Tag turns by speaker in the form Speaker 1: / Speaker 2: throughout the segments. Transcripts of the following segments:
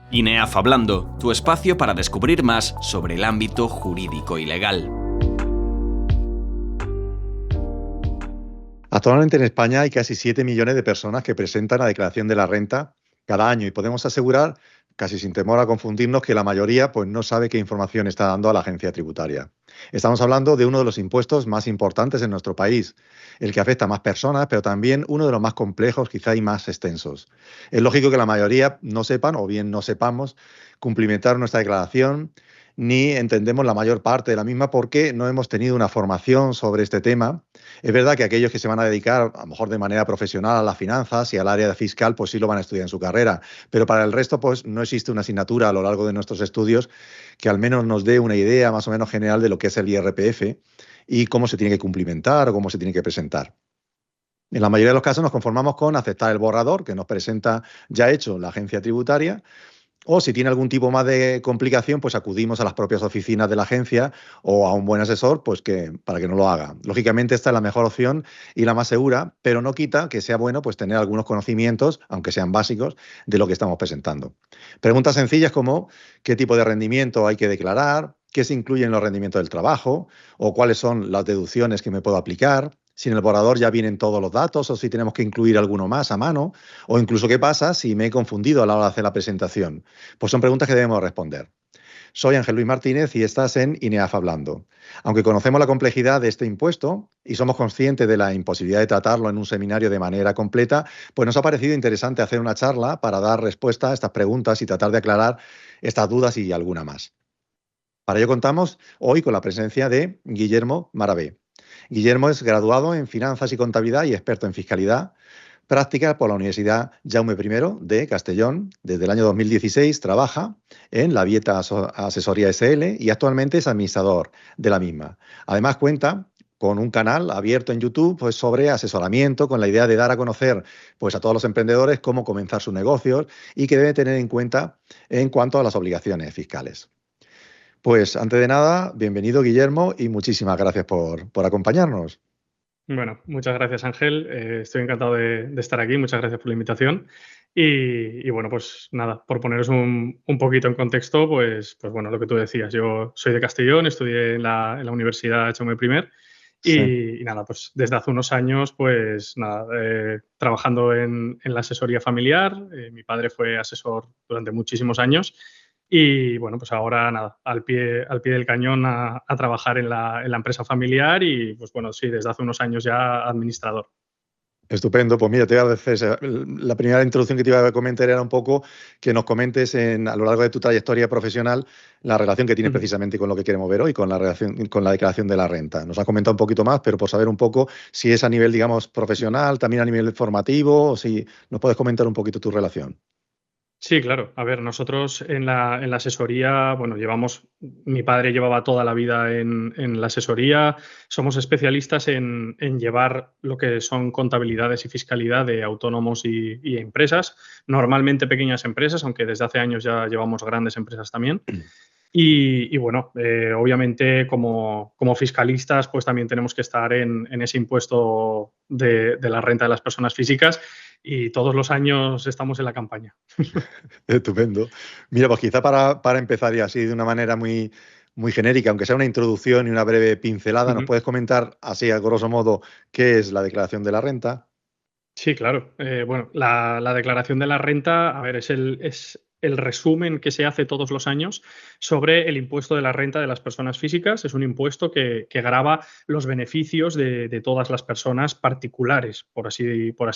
Speaker 1: INEAF Hablando, tu espacio para descubrir más sobre el ámbito jurídico y legal.
Speaker 2: Actualmente en España hay casi 7 millones de personas que presentan la declaración de la renta cada año y podemos asegurar, casi sin temor a confundirnos, que la mayoría pues, no sabe qué información está dando a la agencia tributaria. Estamos hablando de uno de los impuestos más importantes en nuestro país, el que afecta a más personas, pero también uno de los más complejos, quizá y más extensos. Es lógico que la mayoría no sepan, o bien no sepamos, cumplimentar nuestra declaración, ni entendemos la mayor parte de la misma porque no hemos tenido una formación sobre este tema. Es verdad que aquellos que se van a dedicar, a lo mejor de manera profesional, a las finanzas y al área fiscal, pues sí lo van a estudiar en su carrera. Pero para el resto, pues no existe una asignatura a lo largo de nuestros estudios que al menos nos dé una idea más o menos general de lo que es el IRPF y cómo se tiene que cumplimentar o cómo se tiene que presentar. En la mayoría de los casos nos conformamos con aceptar el borrador que nos presenta ya hecho la agencia tributaria, o si tiene algún tipo más de complicación, pues acudimos a las propias oficinas de la agencia o a un buen asesor pues para que nos lo haga. Lógicamente esta es la mejor opción y la más segura, pero no quita que sea bueno pues tener algunos conocimientos, aunque sean básicos, de lo que estamos presentando. Preguntas sencillas como qué tipo de rendimiento hay que declarar, qué se incluye en los rendimientos del trabajo o cuáles son las deducciones que me puedo aplicar, si en el borrador ya vienen todos los datos o si tenemos que incluir alguno más a mano, o incluso qué pasa si me he confundido a la hora de hacer la presentación. Pues son preguntas que debemos responder. Soy Ángel Luis Martínez y estás en INEAF Hablando. Aunque conocemos la complejidad de este impuesto y somos conscientes de la imposibilidad de tratarlo en un seminario de manera completa, pues nos ha parecido interesante hacer una charla para dar respuesta a estas preguntas y tratar de aclarar estas dudas y alguna más. Para ello contamos hoy con la presencia de Guillermo Marabé. Guillermo es graduado en Finanzas y Contabilidad y experto en Fiscalidad, práctica por la Universidad Jaume I de Castellón. Desde el año 2016 trabaja en la Vieta Asesoría SL y actualmente es administrador de la misma. Además cuenta con un canal abierto en YouTube pues, sobre asesoramiento con la idea de dar a conocer pues, a todos los emprendedores cómo comenzar sus negocios y que deben tener en cuenta en cuanto a las obligaciones fiscales. Pues antes de nada, bienvenido Guillermo y muchísimas gracias por acompañarnos.
Speaker 3: Bueno, muchas gracias Ángel, estoy encantado de estar aquí, muchas gracias por la invitación y bueno, pues nada, por poneros un poquito en contexto, pues bueno, lo que tú decías, yo soy de Castellón, estudié en la Universidad Jaume
Speaker 2: Sí.
Speaker 3: I y nada, pues desde hace unos años, pues nada, trabajando en la asesoría familiar, mi padre fue asesor durante muchísimos años y bueno, pues ahora nada, al pie del cañón a trabajar en la empresa familiar y pues bueno, sí, desde hace unos años ya administrador.
Speaker 2: Estupendo, pues mira, te voy a decir, la primera introducción que te iba a comentar era un poco que nos comentes a lo largo de tu trayectoria profesional la relación que tienes
Speaker 3: Ujú.
Speaker 2: precisamente con lo que queremos ver hoy, con la relación, con la declaración de la renta. Nos has comentado un poquito más, pero por saber un poco si es a nivel, digamos, profesional, también a nivel formativo, o si nos puedes comentar un poquito tu relación.
Speaker 3: Sí, claro. A ver, nosotros en la asesoría, bueno, mi padre llevaba toda la vida en la asesoría, somos especialistas en llevar lo que son contabilidades y fiscalidad de autónomos y empresas, normalmente pequeñas empresas, aunque desde hace años ya llevamos grandes empresas también. Y bueno, obviamente como fiscalistas, pues también tenemos que estar en ese impuesto de la renta de las personas físicas y todos los años estamos en la campaña.
Speaker 2: Estupendo. Mira, pues quizá para empezar y así de una manera muy, muy genérica, aunque sea una introducción y una breve pincelada, ¿nos
Speaker 3: Ujú.
Speaker 2: puedes comentar así a grosso modo qué es la declaración de la renta?
Speaker 3: Sí, claro. Bueno, la declaración de la renta, a ver, es el resumen que se hace todos los años sobre el impuesto de la renta de las personas físicas. Es un impuesto que grava los beneficios de todas las personas particulares, por así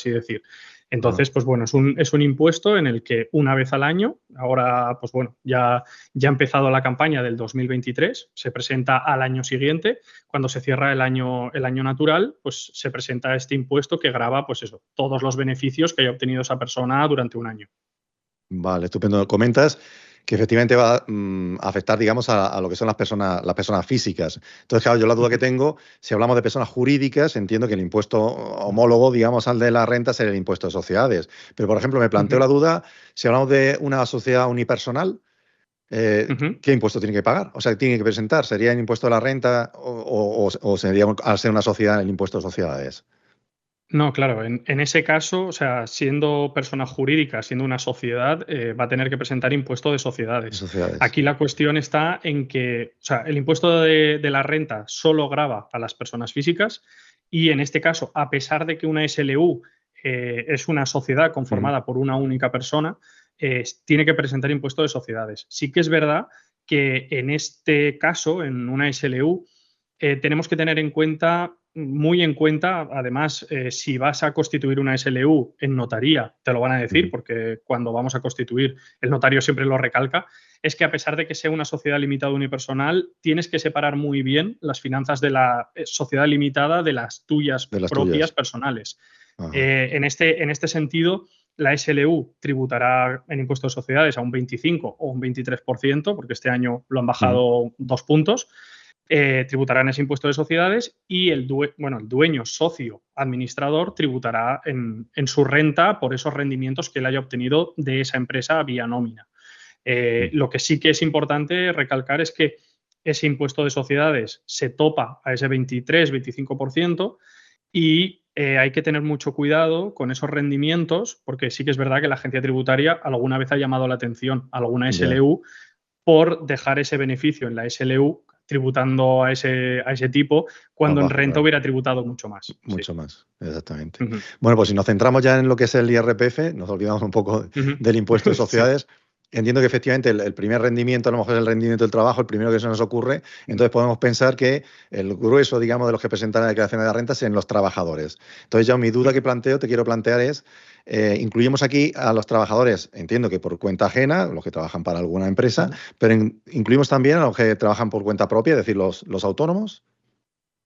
Speaker 3: decir.
Speaker 2: Ajá.
Speaker 3: Entonces, pues bueno, es un impuesto en el que una vez al año, ahora, pues bueno, ya ha empezado la campaña del 2023, se presenta al año siguiente cuando se cierra el año natural, pues se presenta este impuesto que grava, pues eso, todos los beneficios que haya obtenido esa persona durante un año.
Speaker 2: Vale, estupendo. Comentas que efectivamente va a afectar, digamos, a lo que son las personas físicas. Entonces, claro, yo la duda que tengo, si hablamos de personas jurídicas, entiendo que el impuesto homólogo, digamos, al de la renta sería el impuesto de sociedades. Pero, por ejemplo, me planteo
Speaker 3: Ujú,
Speaker 2: la duda, si hablamos de una sociedad unipersonal,
Speaker 3: ujú.
Speaker 2: ¿qué impuesto tiene que pagar? O sea, ¿tiene que presentar? ¿Sería el impuesto de la renta o sería, al ser una sociedad, el impuesto de sociedades?
Speaker 3: No, claro, en ese caso, o sea, siendo persona jurídica, siendo una sociedad, va a tener que presentar impuesto de
Speaker 2: De
Speaker 3: sociedades.
Speaker 2: sociedades.
Speaker 3: Aquí la cuestión está en que, o sea, el impuesto de la renta solo grava a las personas físicas y en este caso, a pesar de que una SLU es una sociedad
Speaker 2: Ujú.
Speaker 3: conformada por una única persona, tiene que presentar impuesto de sociedades. Sí que es verdad que en este caso, en una SLU, tenemos que tener en cuenta, muy en cuenta, además, si vas a constituir una SLU en notaría, te lo van a decir,
Speaker 2: Ujú.
Speaker 3: porque cuando vamos a constituir, el notario siempre lo recalca, es que a pesar de que sea una sociedad limitada unipersonal, tienes que separar muy bien las finanzas de la sociedad limitada de las tuyas
Speaker 2: De las
Speaker 3: propias
Speaker 2: tuyas.
Speaker 3: personales.
Speaker 2: Ajá.
Speaker 3: En este sentido, la SLU tributará en impuestos de sociedades a un 25 o un 23%, porque este año lo han
Speaker 2: Ujú.
Speaker 3: bajado 2 puntos. Tributarán ese impuesto de sociedades y el dueño, socio, administrador, tributará en su renta por esos rendimientos que él haya obtenido de esa empresa vía nómina.
Speaker 2: Mm.
Speaker 3: Lo que sí que es importante recalcar es que ese impuesto de sociedades se topa a ese 23-25% y hay que tener mucho cuidado con esos rendimientos, porque sí que es verdad que la agencia tributaria alguna vez ha llamado la atención a alguna
Speaker 2: Ya,
Speaker 3: SLU por dejar ese beneficio en la SLU tributando a ese tipo,
Speaker 2: más
Speaker 3: cuando en
Speaker 2: bajo,
Speaker 3: renta
Speaker 2: claro.
Speaker 3: hubiera tributado mucho más. Sí.
Speaker 2: Mucho más, exactamente.
Speaker 3: Ujú,
Speaker 2: Bueno, pues si nos centramos ya en lo que es el IRPF, nos olvidamos un poco
Speaker 3: ujú.
Speaker 2: del impuesto de
Speaker 3: Sí.
Speaker 2: sociedades. Entiendo que efectivamente el primer rendimiento a lo mejor es el rendimiento del trabajo, el primero que se nos ocurre. Entonces podemos pensar que el grueso, digamos, de los que presentan la declaración de la renta es en los trabajadores. Entonces ya mi duda que
Speaker 3: Ujú.
Speaker 2: planteo, te quiero plantear es, incluimos aquí a los trabajadores, entiendo que por cuenta ajena, los que trabajan para alguna empresa,
Speaker 3: Ujú.
Speaker 2: pero incluimos también a los que trabajan por cuenta propia, es decir, los autónomos.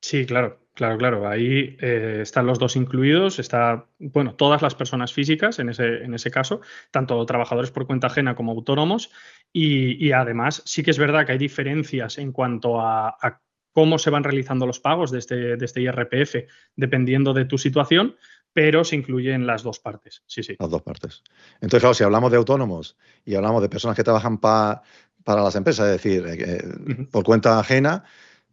Speaker 3: Sí, claro, claro, claro. Ahí están los dos incluidos. Está, bueno, todas las personas físicas en ese caso, tanto trabajadores por cuenta ajena como autónomos. Y además, sí que es verdad que hay diferencias en cuanto a cómo se van realizando los pagos de este IRPF, dependiendo de tu situación, pero se incluyen las dos partes. Sí, sí.
Speaker 2: Las dos partes. Entonces, claro, si hablamos de autónomos y hablamos de personas que trabajan para las empresas, es decir,
Speaker 3: Ujú.
Speaker 2: por cuenta ajena,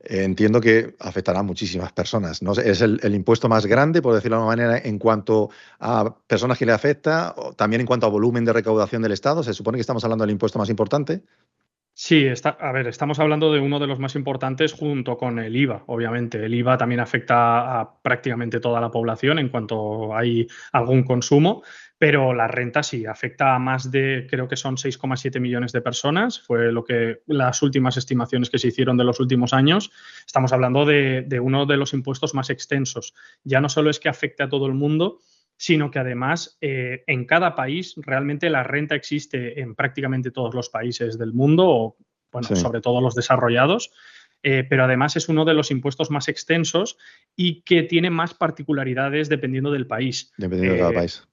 Speaker 2: entiendo que afectará a muchísimas personas, ¿no? Es el impuesto más grande, por decirlo de alguna manera, en cuanto a personas que le afecta, o también en cuanto a volumen de recaudación del Estado. Se supone que estamos hablando del impuesto más importante.
Speaker 3: Sí, a ver, estamos hablando de uno de los más importantes junto con el IVA, obviamente. El IVA también afecta a prácticamente toda la población en cuanto hay algún consumo, pero la renta sí, afecta a más de, creo que son 6,7 millones de personas, fue lo que las últimas estimaciones que se hicieron de los últimos años. Estamos hablando de uno de los impuestos más extensos. Ya no solo es que afecte a todo el mundo, sino que además en cada país realmente la renta existe en prácticamente todos los países del mundo, o bueno,
Speaker 2: Sí,
Speaker 3: sobre todo los desarrollados, pero además es uno de los impuestos más extensos y que tiene más particularidades dependiendo del país.
Speaker 2: dependiendo de cada país.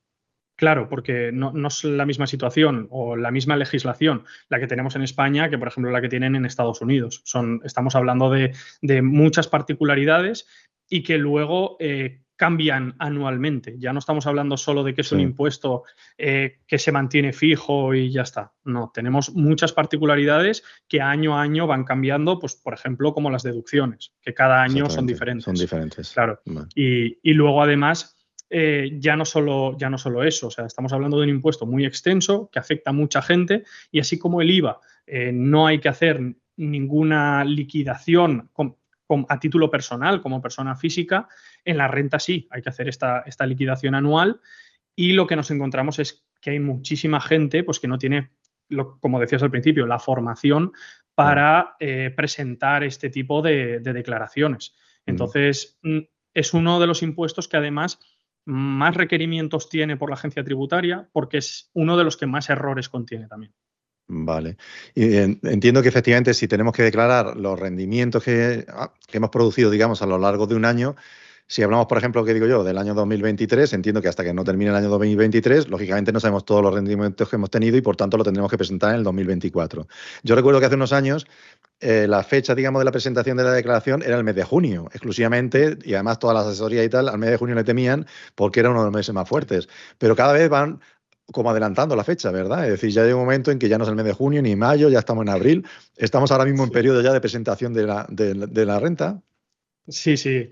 Speaker 3: Claro, porque no es la misma situación o la misma legislación la que tenemos en España que, por ejemplo, la que tienen en Estados Unidos. Estamos hablando de muchas particularidades y que luego cambian anualmente. Ya no estamos hablando solo de que es un
Speaker 2: Sí,
Speaker 3: impuesto que se mantiene fijo y ya está. No, tenemos muchas particularidades que año a año van cambiando, pues, por ejemplo, como las deducciones, que cada año son
Speaker 2: exactamente. Son
Speaker 3: diferentes.
Speaker 2: diferentes.
Speaker 3: Claro.
Speaker 2: Vale.
Speaker 3: Y luego, además, ya no solo eso, o sea, estamos hablando de un impuesto muy extenso que afecta a mucha gente y así como el IVA, no hay que hacer ninguna liquidación a título personal como persona física, en la renta sí, hay que hacer esta liquidación anual y lo que nos encontramos es que hay muchísima gente pues, que no tiene, como decías al principio, la formación
Speaker 2: Claro.
Speaker 3: para presentar este tipo de declaraciones.
Speaker 2: Ujú.
Speaker 3: Entonces, es uno de los impuestos que además más requerimientos tiene por la agencia tributaria porque es uno de los que más errores contiene también.
Speaker 2: Vale. Y entiendo que efectivamente si tenemos que declarar los rendimientos que hemos producido, digamos, a lo largo de un año, si hablamos, por ejemplo, ¿qué digo yo?, del año 2023, entiendo que hasta que no termine el año 2023, lógicamente no sabemos todos los rendimientos que hemos tenido y por tanto lo tendremos que presentar en el 2024. Yo recuerdo que hace unos años la fecha, digamos, de la presentación de la declaración era el mes de junio, exclusivamente, y además todas las asesorías y tal, al mes de junio le temían porque era uno de los meses más fuertes. Pero cada vez van como adelantando la fecha, ¿verdad? Es decir, ya hay un momento en que ya no es el mes de junio ni mayo, ya estamos en abril, estamos ahora mismo en
Speaker 3: Sí.
Speaker 2: periodo ya de presentación de la renta.
Speaker 3: Sí, sí.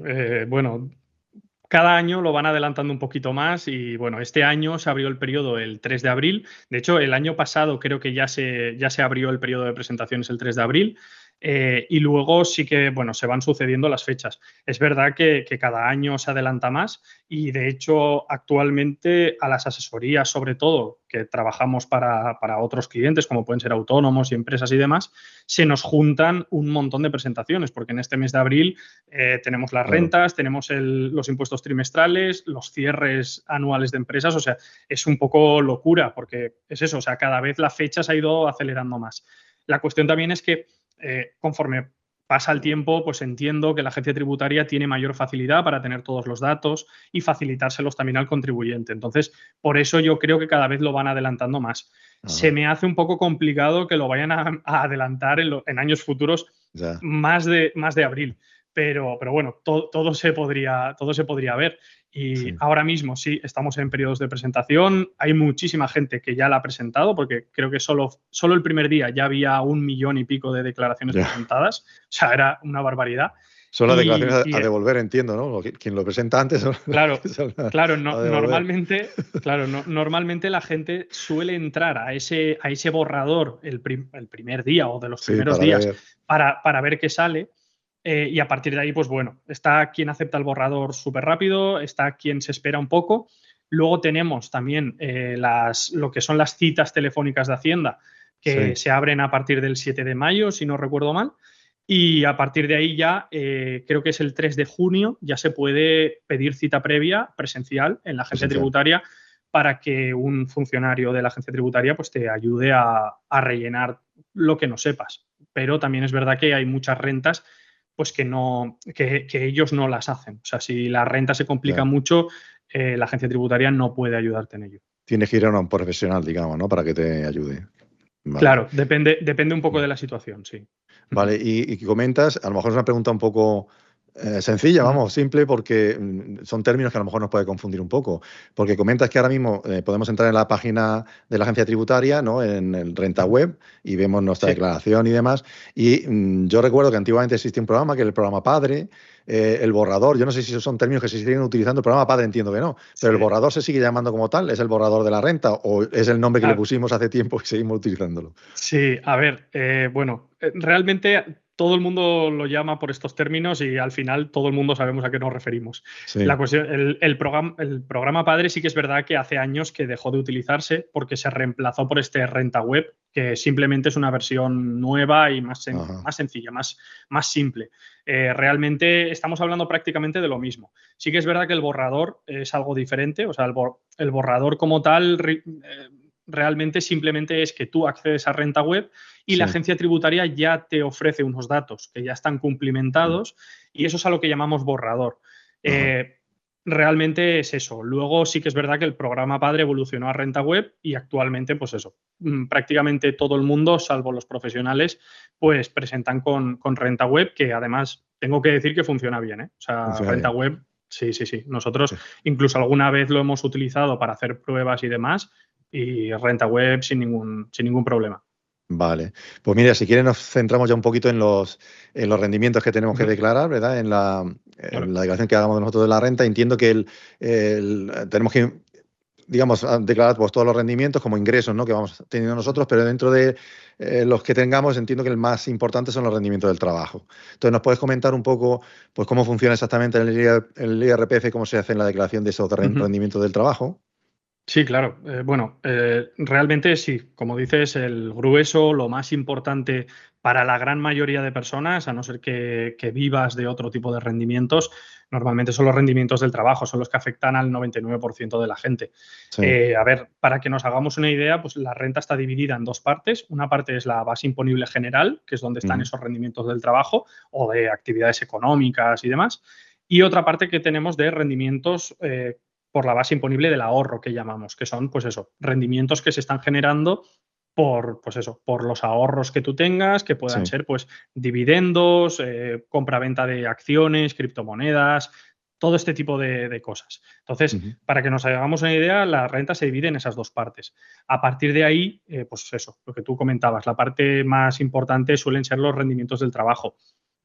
Speaker 3: Bueno, cada año lo van adelantando un poquito más y bueno, este año se abrió el periodo el 3 de abril. De hecho, el año pasado creo que ya se abrió el periodo de presentaciones el 3 de abril. Y luego sí que, bueno, se van sucediendo las fechas. Es verdad que cada año se adelanta más y de hecho actualmente a las asesorías, sobre todo, que trabajamos para otros clientes, como pueden ser autónomos y empresas y demás, se nos juntan un montón de presentaciones, porque en este mes de abril tenemos las
Speaker 2: Claro.
Speaker 3: rentas, tenemos los impuestos trimestrales, los cierres anuales de empresas, o sea, es un poco locura, porque es eso, o sea, cada vez la fecha se ha ido acelerando más. La cuestión también es que conforme pasa el tiempo, pues entiendo que la agencia tributaria tiene mayor facilidad para tener todos los datos y facilitárselos también al contribuyente. Entonces, por eso yo creo que cada vez lo van adelantando más. Se
Speaker 2: Ajá,
Speaker 3: me hace un poco complicado que lo vayan a adelantar en años futuros
Speaker 2: ya.
Speaker 3: más de abril. Pero bueno, todo se podría ver. Y
Speaker 2: Sí.
Speaker 3: ahora mismo sí, estamos en periodos de presentación. Hay muchísima gente que ya la ha presentado, porque creo que solo el primer día ya había 1 millón y pico de declaraciones
Speaker 2: Ya.
Speaker 3: presentadas. O sea, era una barbaridad.
Speaker 2: Son las declaraciones
Speaker 3: Y,
Speaker 2: a
Speaker 3: y,
Speaker 2: devolver, entiendo, ¿no? Quien lo presenta antes son los
Speaker 3: claro,
Speaker 2: que son
Speaker 3: claro,
Speaker 2: a devolver.
Speaker 3: normalmente la gente suele entrar a ese borrador el primer día o de los
Speaker 2: Sí,
Speaker 3: primeros
Speaker 2: para
Speaker 3: días
Speaker 2: ver.
Speaker 3: para ver qué sale. Y a partir de ahí, pues bueno, está quien acepta el borrador súper rápido, está quien se espera un poco. Luego tenemos también lo que son las citas telefónicas de Hacienda, que
Speaker 2: Sí,
Speaker 3: se abren a partir del 7 de mayo, si no recuerdo mal. Y a partir de ahí ya, creo que es el 3 de junio, ya se puede pedir cita previa presencial en la agencia
Speaker 2: presencial.
Speaker 3: tributaria para que un funcionario de la agencia tributaria pues, te ayude a rellenar lo que no sepas. Pero también es verdad que hay muchas rentas pues que ellos no las hacen. O sea, si la renta se complica
Speaker 2: Ya.
Speaker 3: mucho, la agencia tributaria no puede ayudarte en ello.
Speaker 2: Tienes que ir a un profesional, digamos, ¿no? Para que te ayude. Vale.
Speaker 3: Claro, depende un poco de la situación, sí. Ujú.
Speaker 2: Vale, y comentas, a lo mejor es una pregunta un poco sencilla,
Speaker 3: Ujú.
Speaker 2: vamos, simple, porque son términos que a lo mejor nos puede confundir un poco. Porque comentas que ahora mismo podemos entrar en la página de la agencia tributaria, ¿no? En el Renta
Speaker 3: Ujú.
Speaker 2: Web, y vemos nuestra
Speaker 3: Sí,
Speaker 2: declaración y demás. Y yo recuerdo que antiguamente existía un programa, que era el programa Padre, el borrador. Yo no sé si esos son términos que se siguen utilizando. El programa Padre entiendo que no, pero el
Speaker 3: sí.
Speaker 2: borrador se sigue llamando como tal. ¿Es el borrador de la renta o es el nombre que le
Speaker 3: A,
Speaker 2: pusimos hace tiempo y seguimos utilizándolo?
Speaker 3: Sí, a ver, bueno, realmente todo el mundo lo llama por estos términos y al final todo el mundo sabemos a qué nos referimos. La
Speaker 2: Sí.
Speaker 3: cuestión, el programa Padre sí que es verdad que hace años que dejó de utilizarse porque se reemplazó por este Renta Web, que simplemente es una versión nueva y
Speaker 2: Ajá.
Speaker 3: más sencilla, más simple. Realmente estamos hablando prácticamente de lo mismo. Sí que es verdad que el borrador es algo diferente, o sea, el borrador como tal realmente simplemente es que tú accedes a Renta Web y la
Speaker 2: Sí.
Speaker 3: agencia tributaria ya te ofrece unos datos que ya están
Speaker 2: Mm.
Speaker 3: cumplimentados y eso es a lo que llamamos borrador.
Speaker 2: Ajá.
Speaker 3: Eh, realmente es eso. Luego sí que es verdad que el programa padre evolucionó a Renta Web y actualmente, pues eso, prácticamente todo el mundo, salvo los profesionales, pues presentan con Renta Web, que además tengo que decir que funciona bien, ¿eh? O sea,
Speaker 2: Funciona
Speaker 3: Renta
Speaker 2: bien.
Speaker 3: Web, sí, sí, sí. Nosotros
Speaker 2: Sí.
Speaker 3: incluso alguna vez lo hemos utilizado para hacer pruebas y demás y Renta Web sin ningún problema.
Speaker 2: Vale. Pues mira, si quieres nos centramos ya un poquito en los rendimientos que tenemos que
Speaker 3: Ujú.
Speaker 2: declarar, ¿verdad? En
Speaker 3: Claro.
Speaker 2: la declaración que hagamos nosotros de la renta. Entiendo que tenemos que, digamos, declarar pues, todos los rendimientos como ingresos, ¿no? Que vamos teniendo
Speaker 3: Ujú.
Speaker 2: nosotros, pero dentro de los que tengamos, entiendo que el más importante son los rendimientos del trabajo. Entonces, ¿nos puedes comentar un poco pues, cómo funciona exactamente el IRPF, cómo se hace en la declaración de esos
Speaker 3: Ujú.
Speaker 2: rendimientos del trabajo?
Speaker 3: Sí, claro. Bueno, realmente sí, como dices, el grueso, lo más importante para la gran mayoría de personas, a no ser que vivas de otro tipo de rendimientos, normalmente son los rendimientos del trabajo, son los que afectan al 99% de la gente.
Speaker 2: Sí.
Speaker 3: A ver, para que nos hagamos una idea, pues la renta está dividida en dos partes. Una parte es la base imponible general, que es donde están
Speaker 2: Ujú.
Speaker 3: esos rendimientos del trabajo o de actividades económicas y demás. Y otra parte que tenemos de rendimientos por la base imponible del ahorro que llamamos, que son, pues eso, rendimientos que se están generando por, pues eso, por los ahorros que tú tengas, que puedan
Speaker 2: Sí.
Speaker 3: ser, pues, dividendos, compra-venta de acciones, criptomonedas, todo este tipo de cosas. Entonces,
Speaker 2: Ujú.
Speaker 3: para que nos hagamos una idea, la renta se divide en esas dos partes. A partir de ahí, pues eso, lo que tú comentabas, la parte más importante suelen ser los rendimientos del trabajo.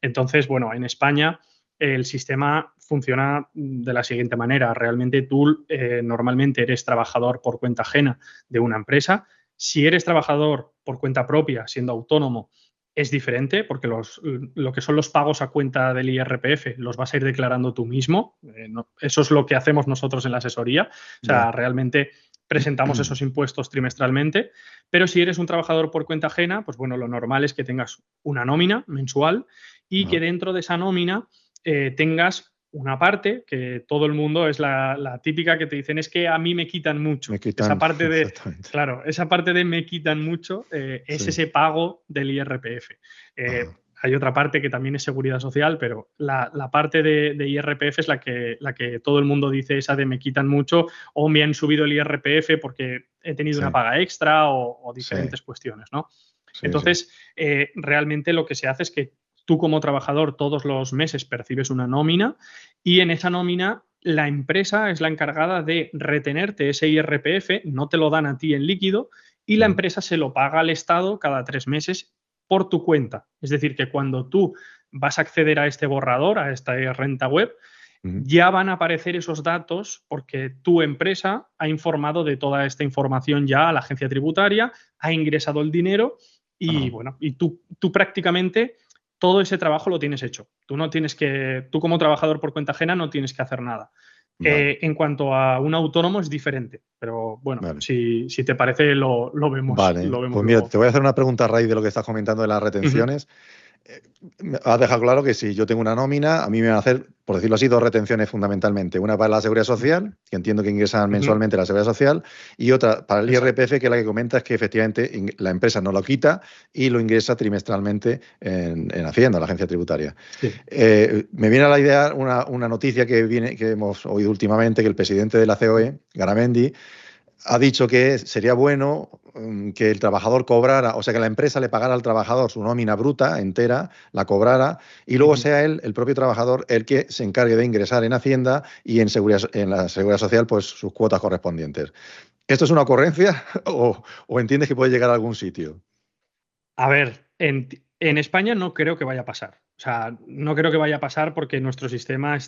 Speaker 3: Entonces, bueno, en España el sistema funciona de la siguiente manera. Realmente tú normalmente eres trabajador por cuenta ajena de una empresa. Si eres trabajador por cuenta propia, siendo autónomo, es diferente porque lo que son los pagos a cuenta del IRPF los vas a ir declarando tú mismo. Eso es lo que hacemos nosotros en la asesoría. O sea, realmente presentamos esos impuestos trimestralmente, pero si eres un trabajador por cuenta ajena, pues bueno, lo normal es que tengas una nómina mensual y que dentro de esa nómina tengas una parte que todo el mundo es la típica que te dicen es que a mí me quitan mucho. Esa parte de, claro, esa parte de me quitan mucho es ese pago del IRPF. Hay otra parte que también es seguridad social, pero la parte de IRPF es la que todo el mundo dice, esa de me quitan mucho o me han subido el IRPF porque he tenido una paga extra o diferentes cuestiones, ¿no? Entonces, realmente lo que se hace es que tú como trabajador todos los meses percibes una nómina y en esa nómina la empresa es la encargada de retenerte ese IRPF, no te lo dan a ti en líquido y la empresa se lo paga al Estado cada 3 meses por tu cuenta. Es decir, que cuando tú vas a acceder a este borrador, a esta renta web, ya van a aparecer esos datos porque tu empresa ha informado de toda esta información ya a la agencia tributaria, ha ingresado el dinero y bueno, y tú prácticamente todo ese trabajo lo tienes hecho. Tú como trabajador por cuenta ajena no tienes que hacer nada. En cuanto a un autónomo es diferente, pero bueno, si te parece lo vemos.
Speaker 2: Vale,
Speaker 3: lo vemos
Speaker 2: pues mira,
Speaker 3: luego.
Speaker 2: te voy a hacer una pregunta a raíz de lo que estás comentando de las retenciones. Has dejado claro que si yo tengo una nómina, a mí me van a hacer, por decirlo así, 2 retenciones fundamentalmente. Una para la Seguridad Social, que entiendo que ingresan mensualmente la Seguridad Social, y otra para el IRPF, que la que comenta es que efectivamente la empresa no lo quita y lo ingresa trimestralmente en Hacienda, la agencia tributaria.
Speaker 3: Sí.
Speaker 2: Me viene a la idea una noticia que hemos oído últimamente, que el presidente de la COE, Garamendi, ha dicho que sería bueno que el trabajador cobrara, o sea, que la empresa le pagara al trabajador su nómina bruta entera, la cobrara, y luego sea él, el propio trabajador, el que se encargue de ingresar en Hacienda y en la Seguridad Social, pues sus cuotas correspondientes. ¿Esto es una ocurrencia o entiendes que puede llegar a algún sitio?
Speaker 3: A ver, en España no creo que vaya a pasar. O sea, no creo que vaya a pasar porque nuestro sistema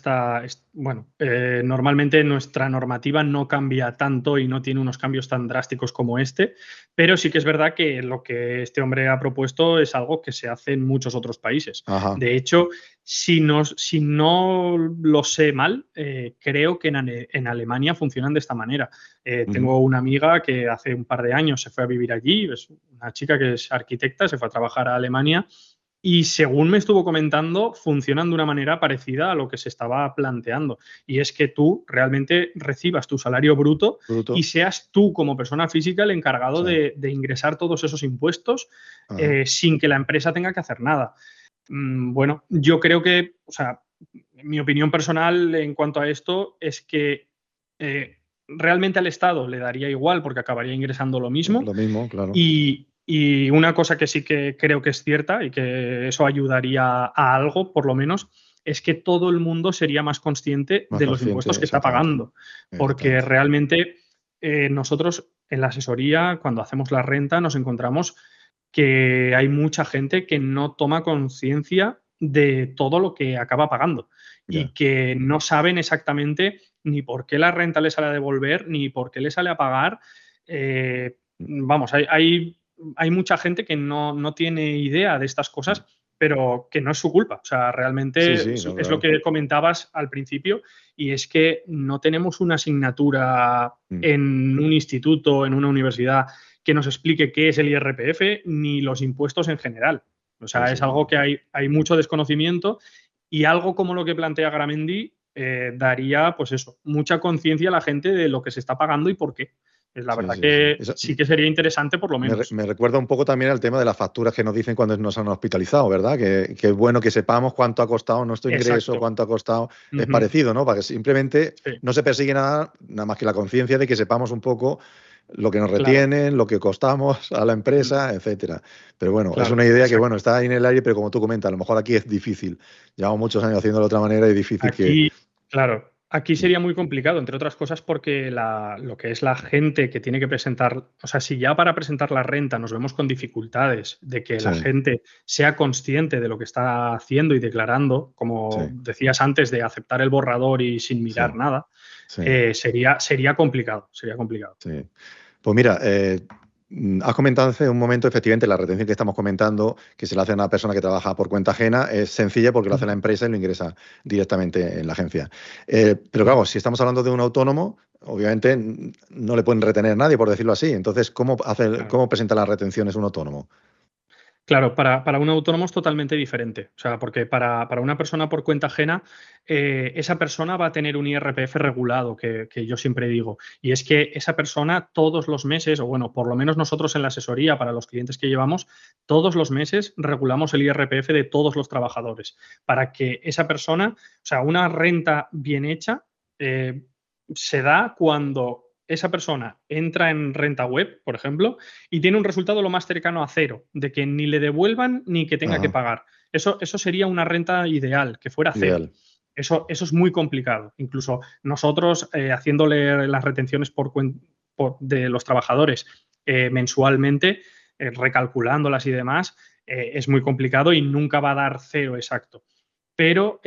Speaker 3: normalmente nuestra normativa no cambia tanto y no tiene unos cambios tan drásticos como este, pero sí que es verdad que lo que este hombre ha propuesto es algo que se hace en muchos otros países. De hecho, si no lo sé mal, creo que en Alemania funcionan de esta manera. Tengo una amiga que hace un par de años se fue a vivir allí, es una chica que es arquitecta, se fue a trabajar a Alemania y según me estuvo comentando, funcionan de una manera parecida a lo que se estaba planteando. Y es que tú realmente recibas tu salario bruto y seas tú como persona física el encargado de ingresar todos esos impuestos sin que la empresa tenga que hacer nada. Bueno, yo creo que, o sea, mi opinión personal en cuanto a esto es que realmente al Estado le daría igual porque acabaría ingresando lo mismo.
Speaker 2: Lo mismo, claro.
Speaker 3: Y una cosa que sí que creo que es cierta y que eso ayudaría a algo, por lo menos, es que todo el mundo sería más consciente de los impuestos que está pagando. Porque realmente nosotros en la asesoría, cuando hacemos la renta, nos encontramos que hay mucha gente que no toma conciencia de todo lo que acaba pagando y que no saben exactamente ni por qué la renta le sale a devolver ni por qué le sale a pagar. Vamos, hay mucha gente que no tiene idea de estas cosas, pero que no es su culpa. O sea, realmente es lo que comentabas al principio y es que no tenemos una asignatura en un instituto, en una universidad, que nos explique qué es el IRPF ni los impuestos en general. O sea, es algo que hay mucho desconocimiento y algo como lo que plantea Garamendi daría, pues eso, mucha conciencia a la gente de lo que se está pagando y por qué. La verdad que sí que sería interesante por lo menos.
Speaker 2: Me recuerda un poco también al tema de las facturas que nos dicen cuando nos han hospitalizado, ¿verdad? Que es bueno que sepamos cuánto ha costado nuestro ingreso, cuánto ha costado. Es parecido, ¿no? Para que simplemente no se persigue nada más que la conciencia de que sepamos un poco lo que nos retienen, lo que costamos a la empresa, etcétera. Pero bueno, es una idea que, bueno, está ahí en el aire, pero como tú comentas, a lo mejor aquí es difícil. Llevamos muchos años haciéndolo de otra manera y es difícil
Speaker 3: aquí, Claro, Aquí sería muy complicado, entre otras cosas, porque lo que es la gente que tiene que presentar, o sea, si ya para presentar la renta nos vemos con dificultades de que la
Speaker 2: Sí,
Speaker 3: gente sea consciente de lo que está haciendo y declarando, como
Speaker 2: sí,
Speaker 3: decías antes, de aceptar el borrador y sin mirar
Speaker 2: sí,
Speaker 3: nada,
Speaker 2: sí,
Speaker 3: sería complicado, sería complicado.
Speaker 2: sí. Pues mira, has comentado hace un momento, efectivamente, la retención que estamos comentando, que se le hace a una persona que trabaja por cuenta ajena, es sencilla porque lo hace la
Speaker 3: Ujú.
Speaker 2: empresa y lo ingresa directamente en la agencia. Pero
Speaker 3: Claro.
Speaker 2: claro, si estamos hablando de un autónomo, obviamente no le pueden retener a nadie, por decirlo así. Entonces,
Speaker 3: Claro.
Speaker 2: cómo presenta las retenciones un autónomo?
Speaker 3: Claro, para un autónomo es totalmente diferente. O sea, porque para una persona por cuenta ajena, esa persona va a tener un IRPF regulado, que yo siempre digo. Y es que esa persona todos los meses, o bueno, por lo menos nosotros en la asesoría, para los clientes que llevamos, todos los meses regulamos el IRPF de todos los trabajadores. Para que esa persona, o sea, una renta bien hecha, eh, se da cuando esa persona entra en renta web, por ejemplo, y tiene un resultado lo más cercano a cero, de que ni le devuelvan ni que tenga que
Speaker 2: Ajá,
Speaker 3: pagar. Eso sería una renta ideal, que fuera cero.
Speaker 2: ideal.
Speaker 3: Eso es muy complicado. Incluso nosotros, haciéndole las retenciones de los trabajadores mensualmente, recalculándolas y demás, es muy complicado y nunca va a dar cero exacto. Pero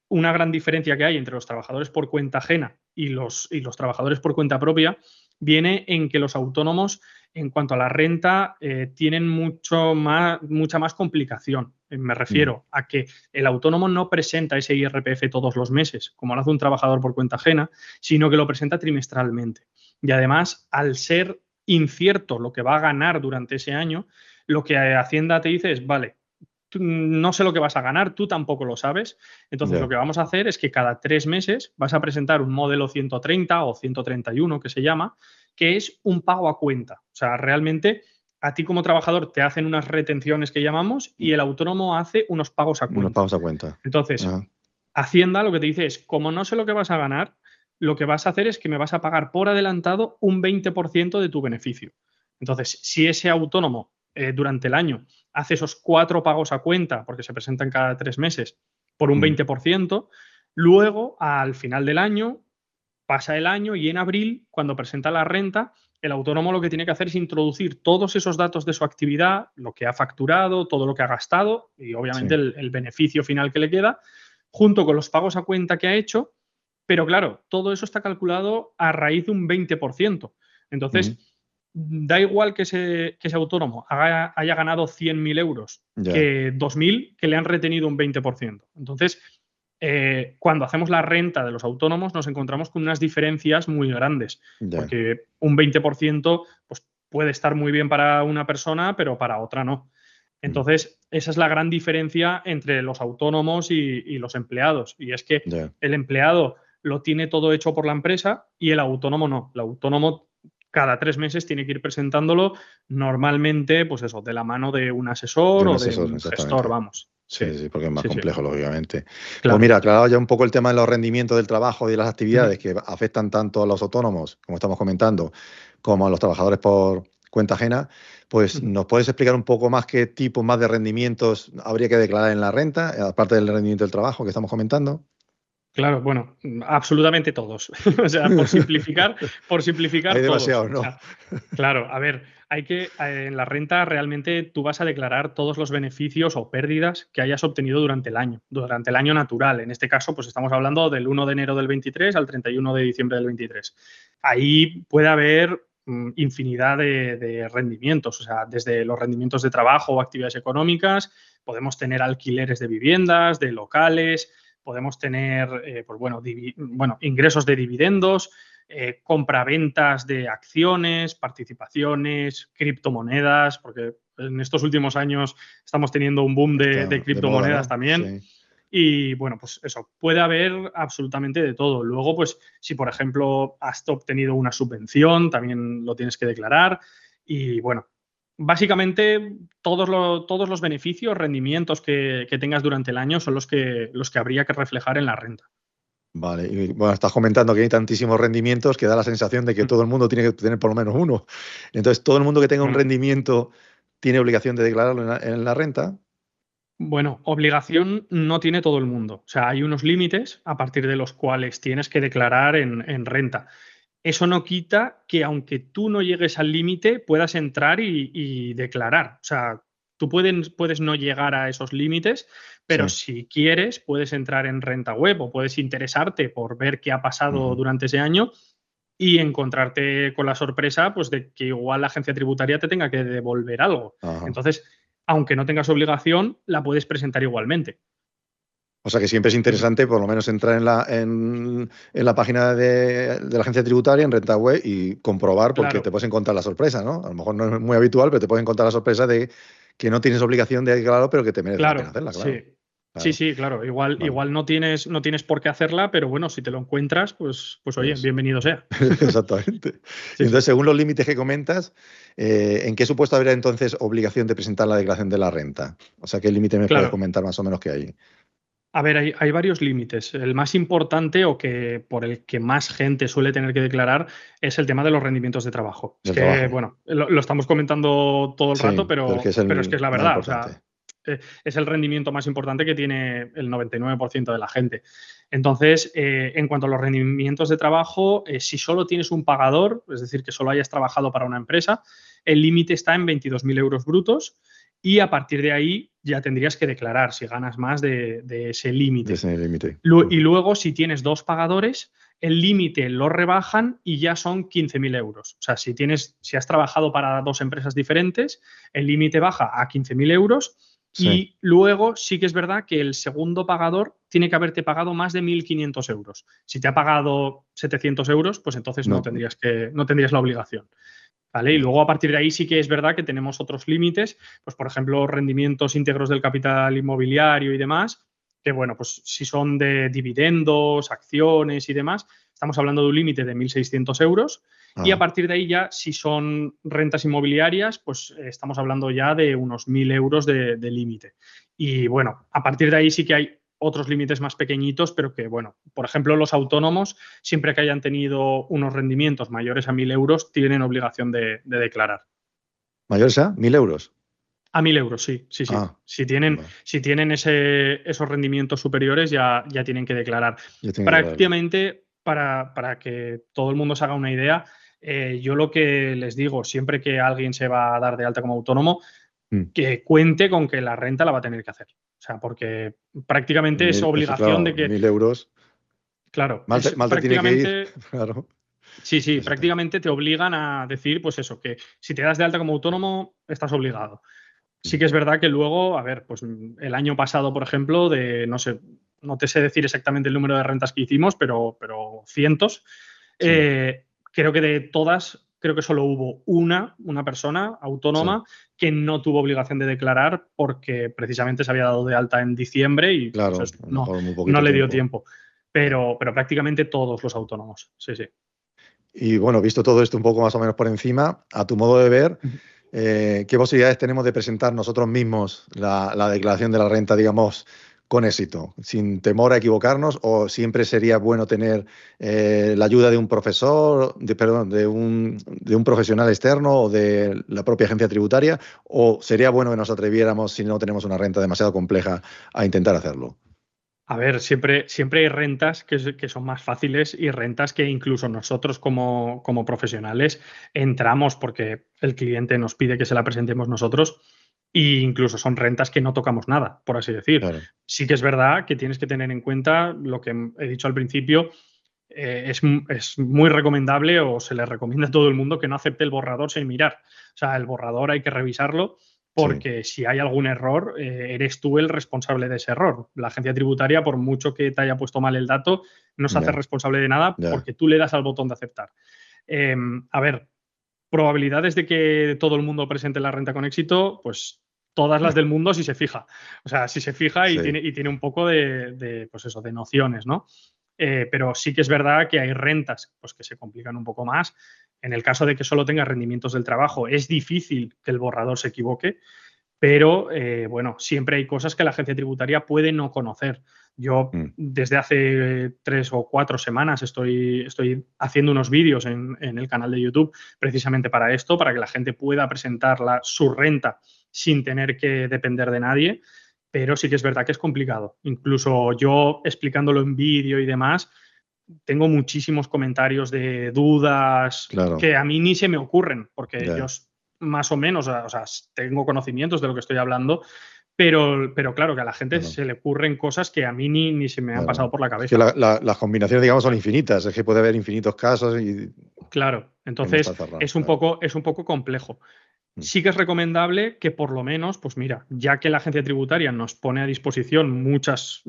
Speaker 3: una gran diferencia que hay entre los trabajadores por cuenta ajena y los trabajadores por cuenta propia viene en que los autónomos, en cuanto a la renta, tienen mucha más complicación. Me
Speaker 2: Mm,
Speaker 3: refiero a que el autónomo no presenta ese IRPF todos los meses, como lo hace un trabajador por cuenta ajena, sino que lo presenta trimestralmente. Y además, al ser incierto lo que va a ganar durante ese año, lo que Hacienda te dice es, vale, no sé lo que vas a ganar, tú tampoco lo sabes. Entonces, lo
Speaker 2: ya,
Speaker 3: que vamos a hacer es que cada 3 meses vas a presentar un modelo 130 o 131 que se llama, que es un pago a cuenta. O sea, realmente a ti como trabajador te hacen unas retenciones que llamamos y el autónomo hace unos pagos a
Speaker 2: unos
Speaker 3: cuenta.
Speaker 2: pagos a cuenta.
Speaker 3: Entonces,
Speaker 2: Ajá,
Speaker 3: Hacienda lo que te dice es, como no sé lo que vas a ganar, lo que vas a hacer es que me vas a pagar por adelantado un 20% de tu beneficio. Entonces, si ese autónomo durante el año hace esos 4 pagos a cuenta, porque se presentan cada 3 meses, por un
Speaker 2: mm,
Speaker 3: 20%, luego al final del año pasa el año y en abril, cuando presenta la renta, el autónomo lo que tiene que hacer es introducir todos esos datos de su actividad, lo que ha facturado, todo lo que ha gastado y obviamente
Speaker 2: sí,
Speaker 3: el beneficio final que le queda, junto con los pagos a cuenta que ha hecho. Pero claro, todo eso está calculado a raíz de un 20%.
Speaker 2: mm,
Speaker 3: Entonces, da igual que ese autónomo haya ganado 100.000 euros
Speaker 2: ya,
Speaker 3: que 2.000 que le han retenido un 20%. Entonces, cuando hacemos la renta de los autónomos nos encontramos con unas diferencias muy grandes,
Speaker 2: ya.
Speaker 3: porque un 20% pues, puede estar muy bien para una persona, pero para otra no.
Speaker 2: Mm,
Speaker 3: Entonces, esa es la gran diferencia entre los autónomos y los empleados. Y es que
Speaker 2: ya.
Speaker 3: el empleado lo tiene todo hecho por la empresa y el autónomo no. El autónomo cada 3 meses tiene que ir presentándolo normalmente, pues eso, de la mano de un
Speaker 2: De
Speaker 3: asesor
Speaker 2: un
Speaker 3: o de
Speaker 2: asesor,
Speaker 3: un gestor,
Speaker 2: exactamente.
Speaker 3: vamos. Sí,
Speaker 2: Sí, sí, porque es más
Speaker 3: sí, sí,
Speaker 2: complejo, lógicamente. Pues
Speaker 3: claro.
Speaker 2: mira, aclarado ya un poco el tema de los rendimientos del trabajo y de las
Speaker 3: Ujú.
Speaker 2: actividades que afectan tanto a los autónomos, como estamos comentando, como a los trabajadores por cuenta ajena, pues
Speaker 3: Ujú.
Speaker 2: ¿nos puedes explicar un poco más qué tipo más de rendimientos habría que declarar en la renta, aparte del rendimiento del trabajo que estamos comentando?
Speaker 3: Claro, bueno, absolutamente todos. O sea, por
Speaker 2: Hay
Speaker 3: simplificar todos.
Speaker 2: demasiados,
Speaker 3: O
Speaker 2: ¿no?
Speaker 3: sea, claro, a ver, en la renta realmente tú vas a declarar todos los beneficios o pérdidas que hayas obtenido durante el año natural. En este caso, pues estamos hablando del 1 de enero del 23 al 31 de diciembre del 23. Ahí puede haber infinidad de rendimientos, o sea, desde los rendimientos de trabajo o actividades económicas, podemos tener alquileres de viviendas, de locales, podemos tener pues bueno, ingresos de dividendos, compraventas de acciones, participaciones, criptomonedas, porque en estos últimos años estamos teniendo un boom de
Speaker 2: Está de moda,
Speaker 3: criptomonedas
Speaker 2: ¿no?
Speaker 3: también.
Speaker 2: Sí,
Speaker 3: Y bueno, pues eso, puede haber absolutamente de todo. Luego, pues si por ejemplo has obtenido una subvención, también lo tienes que declarar. Y bueno, básicamente todos los beneficios, rendimientos que tengas durante el año son los que habría que reflejar en la renta.
Speaker 2: vale. Y bueno, estás comentando que hay tantísimos rendimientos que da la sensación de que
Speaker 3: Mm.
Speaker 2: todo el mundo tiene que tener por lo menos uno. Entonces, todo el mundo que tenga un
Speaker 3: Bueno,
Speaker 2: rendimiento tiene obligación de declararlo en la renta.
Speaker 3: Bueno, obligación no tiene todo el mundo. O sea, hay unos límites a partir de los cuales tienes que declarar en renta. Eso no quita que aunque tú no llegues al límite, puedas entrar y declarar. O sea, tú puedes no llegar a esos límites, pero
Speaker 2: Sí.
Speaker 3: si quieres, puedes entrar en renta web o puedes interesarte por ver qué ha pasado
Speaker 2: Ujú.
Speaker 3: durante ese año y encontrarte con la sorpresa, pues, de que igual la agencia tributaria te tenga que devolver algo.
Speaker 2: Ajá.
Speaker 3: Entonces, aunque no tengas obligación, la puedes presentar igualmente.
Speaker 2: O sea que siempre es
Speaker 3: Ujú.
Speaker 2: interesante por lo menos entrar en la página de la agencia tributaria, en Renta Web, y comprobar, porque te
Speaker 3: Claro,
Speaker 2: puedes encontrar la sorpresa, ¿no? A lo mejor no es muy habitual, pero te puedes encontrar la sorpresa de que no tienes obligación de declararlo, pero que te merece la pena
Speaker 3: claro,
Speaker 2: hacerla, claro.
Speaker 3: sí. Sí,
Speaker 2: Claro,
Speaker 3: sí, claro. Igual,
Speaker 2: vale.
Speaker 3: igual no tienes por qué hacerla, pero bueno, si te lo encuentras, pues oye,
Speaker 2: Pues
Speaker 3: bienvenido sea.
Speaker 2: exactamente. Y
Speaker 3: Sí,
Speaker 2: entonces,
Speaker 3: sí.
Speaker 2: según los límites que comentas, ¿en qué supuesto habría entonces obligación de presentar la declaración de la renta? O sea, ¿qué límite me puedes
Speaker 3: Claro.
Speaker 2: comentar más o menos que hay?
Speaker 3: A ver, hay varios límites. El más importante o que por el que más gente suele tener que declarar es el tema de los rendimientos de trabajo. Es
Speaker 2: Del
Speaker 3: que,
Speaker 2: trabajo.
Speaker 3: bueno, lo estamos comentando todo el rato,
Speaker 2: Sí, pero es que es
Speaker 3: pero es que
Speaker 2: el
Speaker 3: es la
Speaker 2: más
Speaker 3: verdad. O sea,
Speaker 2: importante.
Speaker 3: es el rendimiento más importante que tiene el 99% de la gente. Entonces, en cuanto a los rendimientos de trabajo, si solo tienes un pagador, es decir, que solo hayas trabajado para una empresa, el límite está en 22.000 euros brutos y a partir de ahí ya tendrías que declarar si ganas más de ese
Speaker 2: De
Speaker 3: límite.
Speaker 2: ese límite.
Speaker 3: Y luego, si tienes dos pagadores, el límite lo rebajan y ya son 15.000 euros. O sea, si has trabajado para dos empresas diferentes, el límite baja a 15.000 euros
Speaker 2: Sí.
Speaker 3: y luego sí que es verdad que el segundo pagador tiene que haberte pagado más de 1.500 euros. Si te ha pagado 700 euros, pues entonces
Speaker 2: No,
Speaker 3: no tendrías la obligación. ¿Vale? Y
Speaker 2: vale.
Speaker 3: luego a partir de ahí sí que es verdad que tenemos otros límites, pues por ejemplo, rendimientos íntegros del capital inmobiliario y demás, que bueno, pues si son de dividendos, acciones y demás, estamos hablando de un límite de 1.600 euros y a
Speaker 2: Ah,
Speaker 3: partir de ahí ya si son rentas inmobiliarias, pues estamos hablando ya de unos 1.000 euros de límite. Y bueno, a partir de ahí sí que hay otros límites más pequeñitos, pero que bueno, por ejemplo, los autónomos siempre que hayan tenido unos rendimientos mayores a 1.000 euros, tienen obligación de declarar.
Speaker 2: ¿mayor sea? 1.000 euros.
Speaker 3: A 1.000 euros, sí, sí, sí.
Speaker 2: Ah,
Speaker 3: Si tienen,
Speaker 2: vale.
Speaker 3: si tienen esos rendimientos superiores, ya tienen que declarar.
Speaker 2: Yo tengo que declararlo.
Speaker 3: Prácticamente, para que todo el mundo se haga una idea, yo lo que les digo, siempre que alguien se va a dar de alta como autónomo,
Speaker 2: Mm.
Speaker 3: que cuente con que la renta la va a tener que hacer. O sea, porque prácticamente es
Speaker 2: Es que
Speaker 3: obligación de
Speaker 2: claro,
Speaker 3: que,
Speaker 2: 1.000 euros.
Speaker 3: claro,
Speaker 2: Mal
Speaker 3: es
Speaker 2: mal te tiene que ir.
Speaker 3: prácticamente.
Speaker 2: Claro.
Speaker 3: Sí, sí,
Speaker 2: Eso te-
Speaker 3: prácticamente te obligan a decir, pues eso, que si te das de alta como autónomo, estás obligado. Sí
Speaker 2: Mm.
Speaker 3: que es verdad que luego, a ver, pues el año pasado, por ejemplo, no sé, no te sé decir exactamente el número de rentas que hicimos, pero cientos.
Speaker 2: Sí,
Speaker 3: Creo que de todas, creo que solo hubo una persona
Speaker 2: sí.
Speaker 3: autónoma que no tuvo obligación de declarar porque precisamente se había dado de alta en diciembre y pues
Speaker 2: Claro,
Speaker 3: eso,
Speaker 2: a lo
Speaker 3: no,
Speaker 2: mejor muy
Speaker 3: no
Speaker 2: poquito
Speaker 3: le dio
Speaker 2: tiempo.
Speaker 3: tiempo.
Speaker 2: Claro.
Speaker 3: Pero prácticamente todos los autónomos, sí, sí.
Speaker 2: Y bueno, visto todo esto un poco más o menos por encima, a tu modo de ver, ¿qué posibilidades tenemos de presentar nosotros mismos la declaración de la renta, digamos, con éxito, sin temor a equivocarnos? ¿O siempre sería bueno tener la ayuda de un profesor, perdón, de un profesional externo o de la propia agencia tributaria? ¿O sería bueno que nos atreviéramos, si no tenemos una renta demasiado compleja, a intentar hacerlo?
Speaker 3: A ver, siempre hay rentas que son más fáciles y rentas que incluso nosotros como profesionales entramos porque el cliente nos pide que se la presentemos nosotros e incluso son rentas que no tocamos nada, por así decir.
Speaker 2: Claro,
Speaker 3: Sí que es verdad que tienes que tener en cuenta lo que he dicho al principio, es muy recomendable o se le recomienda a todo el mundo que no acepte el borrador sin mirar. O sea, el borrador hay que revisarlo
Speaker 2: sí,
Speaker 3: porque si hay algún error, eres tú el responsable de ese error. La agencia tributaria, por mucho que te haya puesto mal el dato, no se hace
Speaker 2: ya,
Speaker 3: responsable de nada
Speaker 2: ya.
Speaker 3: porque tú le das al botón de aceptar. A ver, probabilidades de que todo el mundo presente la renta con éxito, pues todas las del mundo si se fija. O sea, si se fija y
Speaker 2: Sí,
Speaker 3: tiene un poco pues eso, de nociones, ¿no? Pero sí que es verdad que hay rentas pues, que se complican un poco más. En el caso de que solo tenga rendimientos del trabajo, es difícil que el borrador se equivoque, pero bueno, siempre hay cosas que la agencia tributaria puede no conocer. Yo
Speaker 2: mm,
Speaker 3: desde hace 3 o 4 semanas estoy haciendo unos vídeos en el canal de YouTube precisamente para esto, para que la gente pueda presentar su renta sin tener que depender de nadie. pero sí que es verdad que es complicado. Incluso yo explicándolo en vídeo y demás, tengo muchísimos comentarios de dudas
Speaker 2: Claro,
Speaker 3: que a mí ni se me ocurren, porque yo
Speaker 2: ya.
Speaker 3: más o menos, o sea, tengo conocimientos de lo que estoy hablando, pero claro, que a la gente
Speaker 2: Claro,
Speaker 3: se le ocurren cosas que a mí ni se me han
Speaker 2: claro.
Speaker 3: pasado por la
Speaker 2: Es que
Speaker 3: cabeza.
Speaker 2: las combinaciones, digamos, son infinitas. Es que puede haber infinitos casos
Speaker 3: Claro,
Speaker 2: y no está
Speaker 3: entonces
Speaker 2: cerrado, claro.
Speaker 3: es un poco complejo.
Speaker 2: Mm.
Speaker 3: Sí que es recomendable que por lo menos, pues mira, ya que la agencia tributaria nos pone a disposición muchas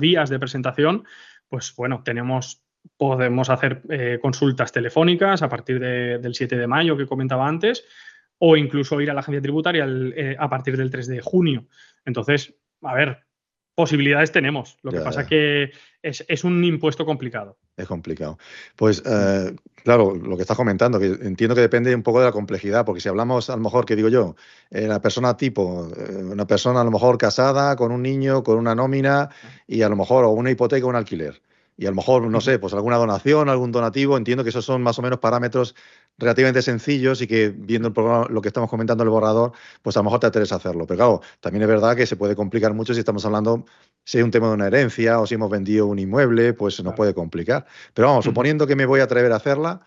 Speaker 3: vías de presentación, pues bueno, podemos hacer consultas telefónicas a partir del 7 de mayo que comentaba antes, o incluso ir a la agencia tributaria a partir del 3 de junio. Entonces, a ver, posibilidades tenemos. Lo que
Speaker 2: Ya,
Speaker 3: pasa
Speaker 2: ya.
Speaker 3: que es un impuesto complicado.
Speaker 2: Es complicado. Pues
Speaker 3: Mm.
Speaker 2: claro, lo que estás comentando, que entiendo que depende un poco de la complejidad, porque si hablamos a lo mejor, que digo yo, la persona tipo, una persona a lo mejor casada, con un niño, con una nómina y a lo mejor o una hipoteca o un alquiler. Y a lo mejor, no
Speaker 3: Ujú.
Speaker 2: sé, pues alguna donación, algún donativo, entiendo que esos son más o menos parámetros relativamente sencillos y que viendo el programa, lo que estamos comentando en el borrador, pues a lo mejor te interesa hacerlo. Pero claro, también es verdad que se puede complicar mucho si estamos hablando, si hay un tema de una herencia o si hemos vendido un inmueble, pues se nos
Speaker 3: Claro.
Speaker 2: puede complicar. Pero vamos,
Speaker 3: Ujú,
Speaker 2: suponiendo que me voy a atrever a hacerla,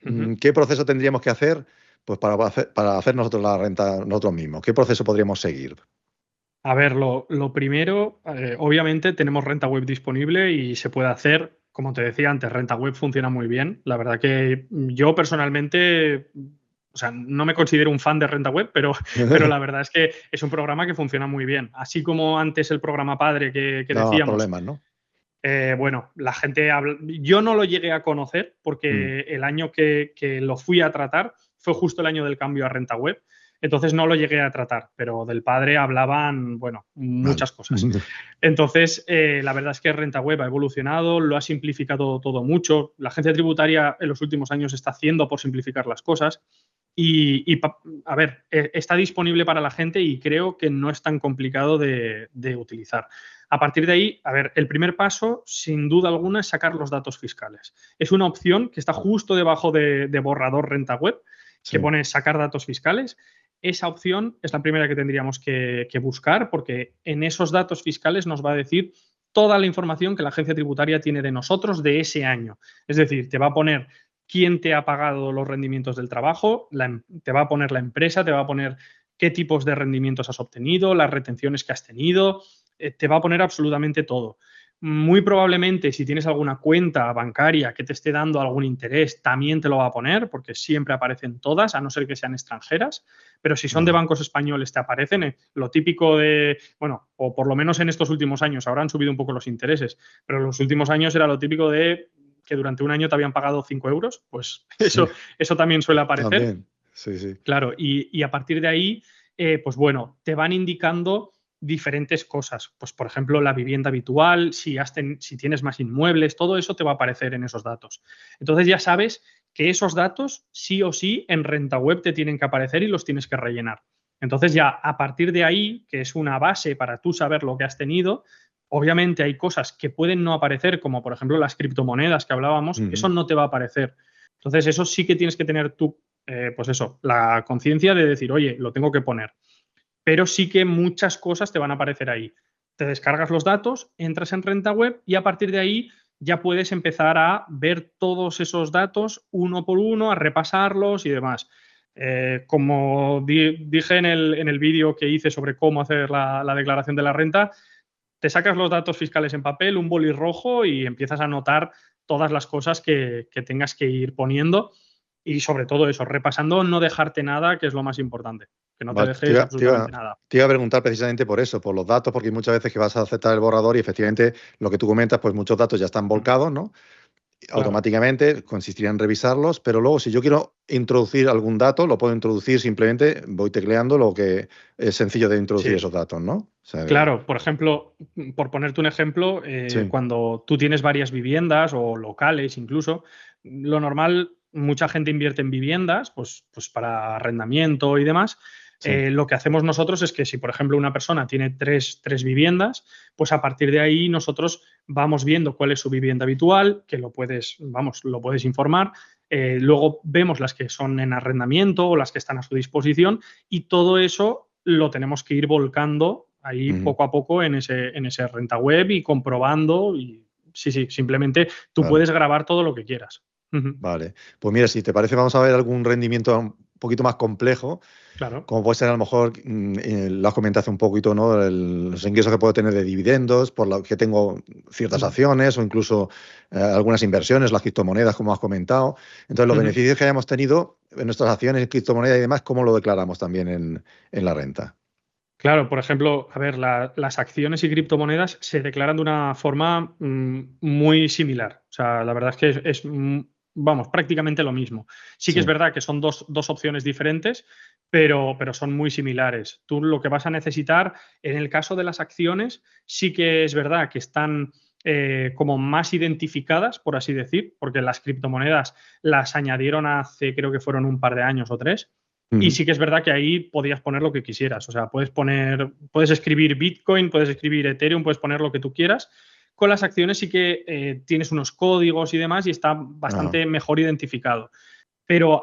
Speaker 3: ujú.
Speaker 2: ¿qué proceso tendríamos que hacer pues para hacer nosotros la renta nosotros mismos? ¿Qué proceso podríamos seguir?
Speaker 3: A ver, lo primero, obviamente tenemos renta web disponible y se puede hacer, como te decía antes, renta web funciona muy bien. La verdad que yo personalmente, o sea, no me considero un fan de renta web, pero la verdad es que es un programa que funciona muy bien. Así como antes el programa padre que
Speaker 2: No más
Speaker 3: decíamos,
Speaker 2: problemas, ¿no?
Speaker 3: bueno, la gente habla, yo no lo llegué a conocer
Speaker 2: Mm,
Speaker 3: porque el año que lo fui a tratar fue justo el año del cambio a renta web. Entonces no lo llegué a tratar, pero del padre hablaban, bueno,
Speaker 2: vale.
Speaker 3: muchas cosas. Entonces, la verdad es que renta web ha evolucionado, lo ha simplificado todo mucho. La agencia tributaria en los últimos años está haciendo por simplificar las cosas. A ver, está disponible para la gente y creo que no es tan complicado de utilizar. A partir de ahí, a ver, el primer paso, sin duda alguna, es sacar los datos fiscales. Es una opción que está justo debajo de borrador renta web, que
Speaker 2: Sí.
Speaker 3: pone sacar datos fiscales. Esa opción es la primera que tendríamos que buscar, porque en esos datos fiscales nos va a decir toda la información que la agencia tributaria tiene de nosotros de ese año. Es decir, te va a poner quién te ha pagado los rendimientos del trabajo, te va a poner la empresa, te va a poner qué tipos de rendimientos has obtenido, las retenciones que has tenido, te va a poner absolutamente todo. Muy probablemente, si tienes alguna cuenta bancaria que te esté dando algún interés, también te lo va a poner, porque siempre aparecen todas, a no ser que sean extranjeras. Pero si son de
Speaker 2: Vale.
Speaker 3: bancos españoles, te aparecen lo típico de, bueno, o por lo menos en estos últimos años, ahora han subido un poco los intereses, pero en los últimos años era lo típico de que durante un año te habían pagado 5 euros, pues
Speaker 2: Sí,
Speaker 3: eso también suele aparecer.
Speaker 2: también. Sí, sí.
Speaker 3: Claro, y a partir de ahí, pues bueno, te van indicando diferentes cosas. Pues, por ejemplo, la vivienda habitual, si tienes más inmuebles, todo eso te va a aparecer en esos datos. Entonces ya sabes que esos datos sí o sí en renta web te tienen que aparecer y los tienes que rellenar. Entonces ya a partir de ahí, que es una base para tú saber lo que has tenido, obviamente hay cosas que pueden no aparecer, como por ejemplo las criptomonedas que hablábamos, eso
Speaker 2: Ujú.
Speaker 3: no te va a aparecer. Entonces eso sí que tienes que tener tú pues eso, la conciencia de decir, oye, lo tengo que poner. Pero sí que muchas cosas te van a aparecer ahí. Te descargas los datos, entras en renta web y a partir de ahí ya puedes empezar a ver todos esos datos uno por uno, a repasarlos y demás. Como dije en el vídeo que hice sobre cómo hacer la declaración de la renta, te sacas los datos fiscales en papel, un boli rojo y empiezas a anotar todas las cosas que tengas que ir poniendo y sobre todo eso, repasando, no dejarte nada, que es lo más importante, que no te
Speaker 2: Vale,
Speaker 3: dejes absolutamente nada.
Speaker 2: te iba a preguntar precisamente por eso, por los datos, porque hay muchas veces que vas a aceptar el borrador y efectivamente lo que tú comentas, pues muchos datos ya están
Speaker 3: Mm,
Speaker 2: volcados, ¿no?
Speaker 3: claro.
Speaker 2: Automáticamente consistiría en revisarlos, pero luego si yo quiero introducir algún dato, lo puedo introducir simplemente, voy tecleando lo que es sencillo de introducir
Speaker 3: Sí,
Speaker 2: esos datos, ¿no? O sea,
Speaker 3: claro. Por ejemplo, por ponerte un ejemplo,
Speaker 2: sí,
Speaker 3: cuando tú tienes varias viviendas o locales incluso, lo normal, mucha gente invierte en viviendas, pues para arrendamiento y demás.
Speaker 2: sí.
Speaker 3: Lo que hacemos nosotros es que si, por ejemplo, una persona tiene tres viviendas, pues a partir de ahí nosotros vamos viendo cuál es su vivienda habitual, que lo puedes informar. Luego vemos las que son en arrendamiento o las que están a su disposición y todo eso lo tenemos que ir volcando ahí
Speaker 2: Ujú.
Speaker 3: poco a poco en ese renta web y comprobando. Y sí, simplemente tú
Speaker 2: Vale.
Speaker 3: puedes grabar todo lo que quieras. Ujú.
Speaker 2: Vale. Pues mira, si te parece, vamos a ver algún rendimiento un poquito más complejo,
Speaker 3: Claro.
Speaker 2: como puede ser a lo mejor, lo has comentado hace un poquito, ¿no? Los ingresos que puedo tener de dividendos, por lo que tengo ciertas
Speaker 3: Ujú.
Speaker 2: acciones o incluso algunas inversiones, las criptomonedas, como has comentado. Entonces, los
Speaker 3: Ujú.
Speaker 2: beneficios que hayamos tenido en nuestras acciones, criptomonedas y demás, ¿cómo lo declaramos también en la renta?
Speaker 3: Claro, por ejemplo, a ver, las acciones y criptomonedas se declaran de una forma muy similar. O sea, la verdad es que vamos, prácticamente lo mismo. Sí que es
Speaker 2: Sí.
Speaker 3: verdad que son dos opciones diferentes, pero son muy similares. Tú lo que vas a necesitar, en el caso de las acciones, sí que es verdad que están como más identificadas, por así decir, porque las criptomonedas las añadieron hace, creo que fueron un par de años o 3. Y
Speaker 2: Ujú.
Speaker 3: sí que es verdad que ahí podías poner lo que quisieras. O sea, puedes escribir Bitcoin, puedes escribir Ethereum, puedes poner lo que tú quieras. Con las acciones sí que tienes unos códigos y demás y está
Speaker 2: Ajá.
Speaker 3: bastante mejor identificado. Pero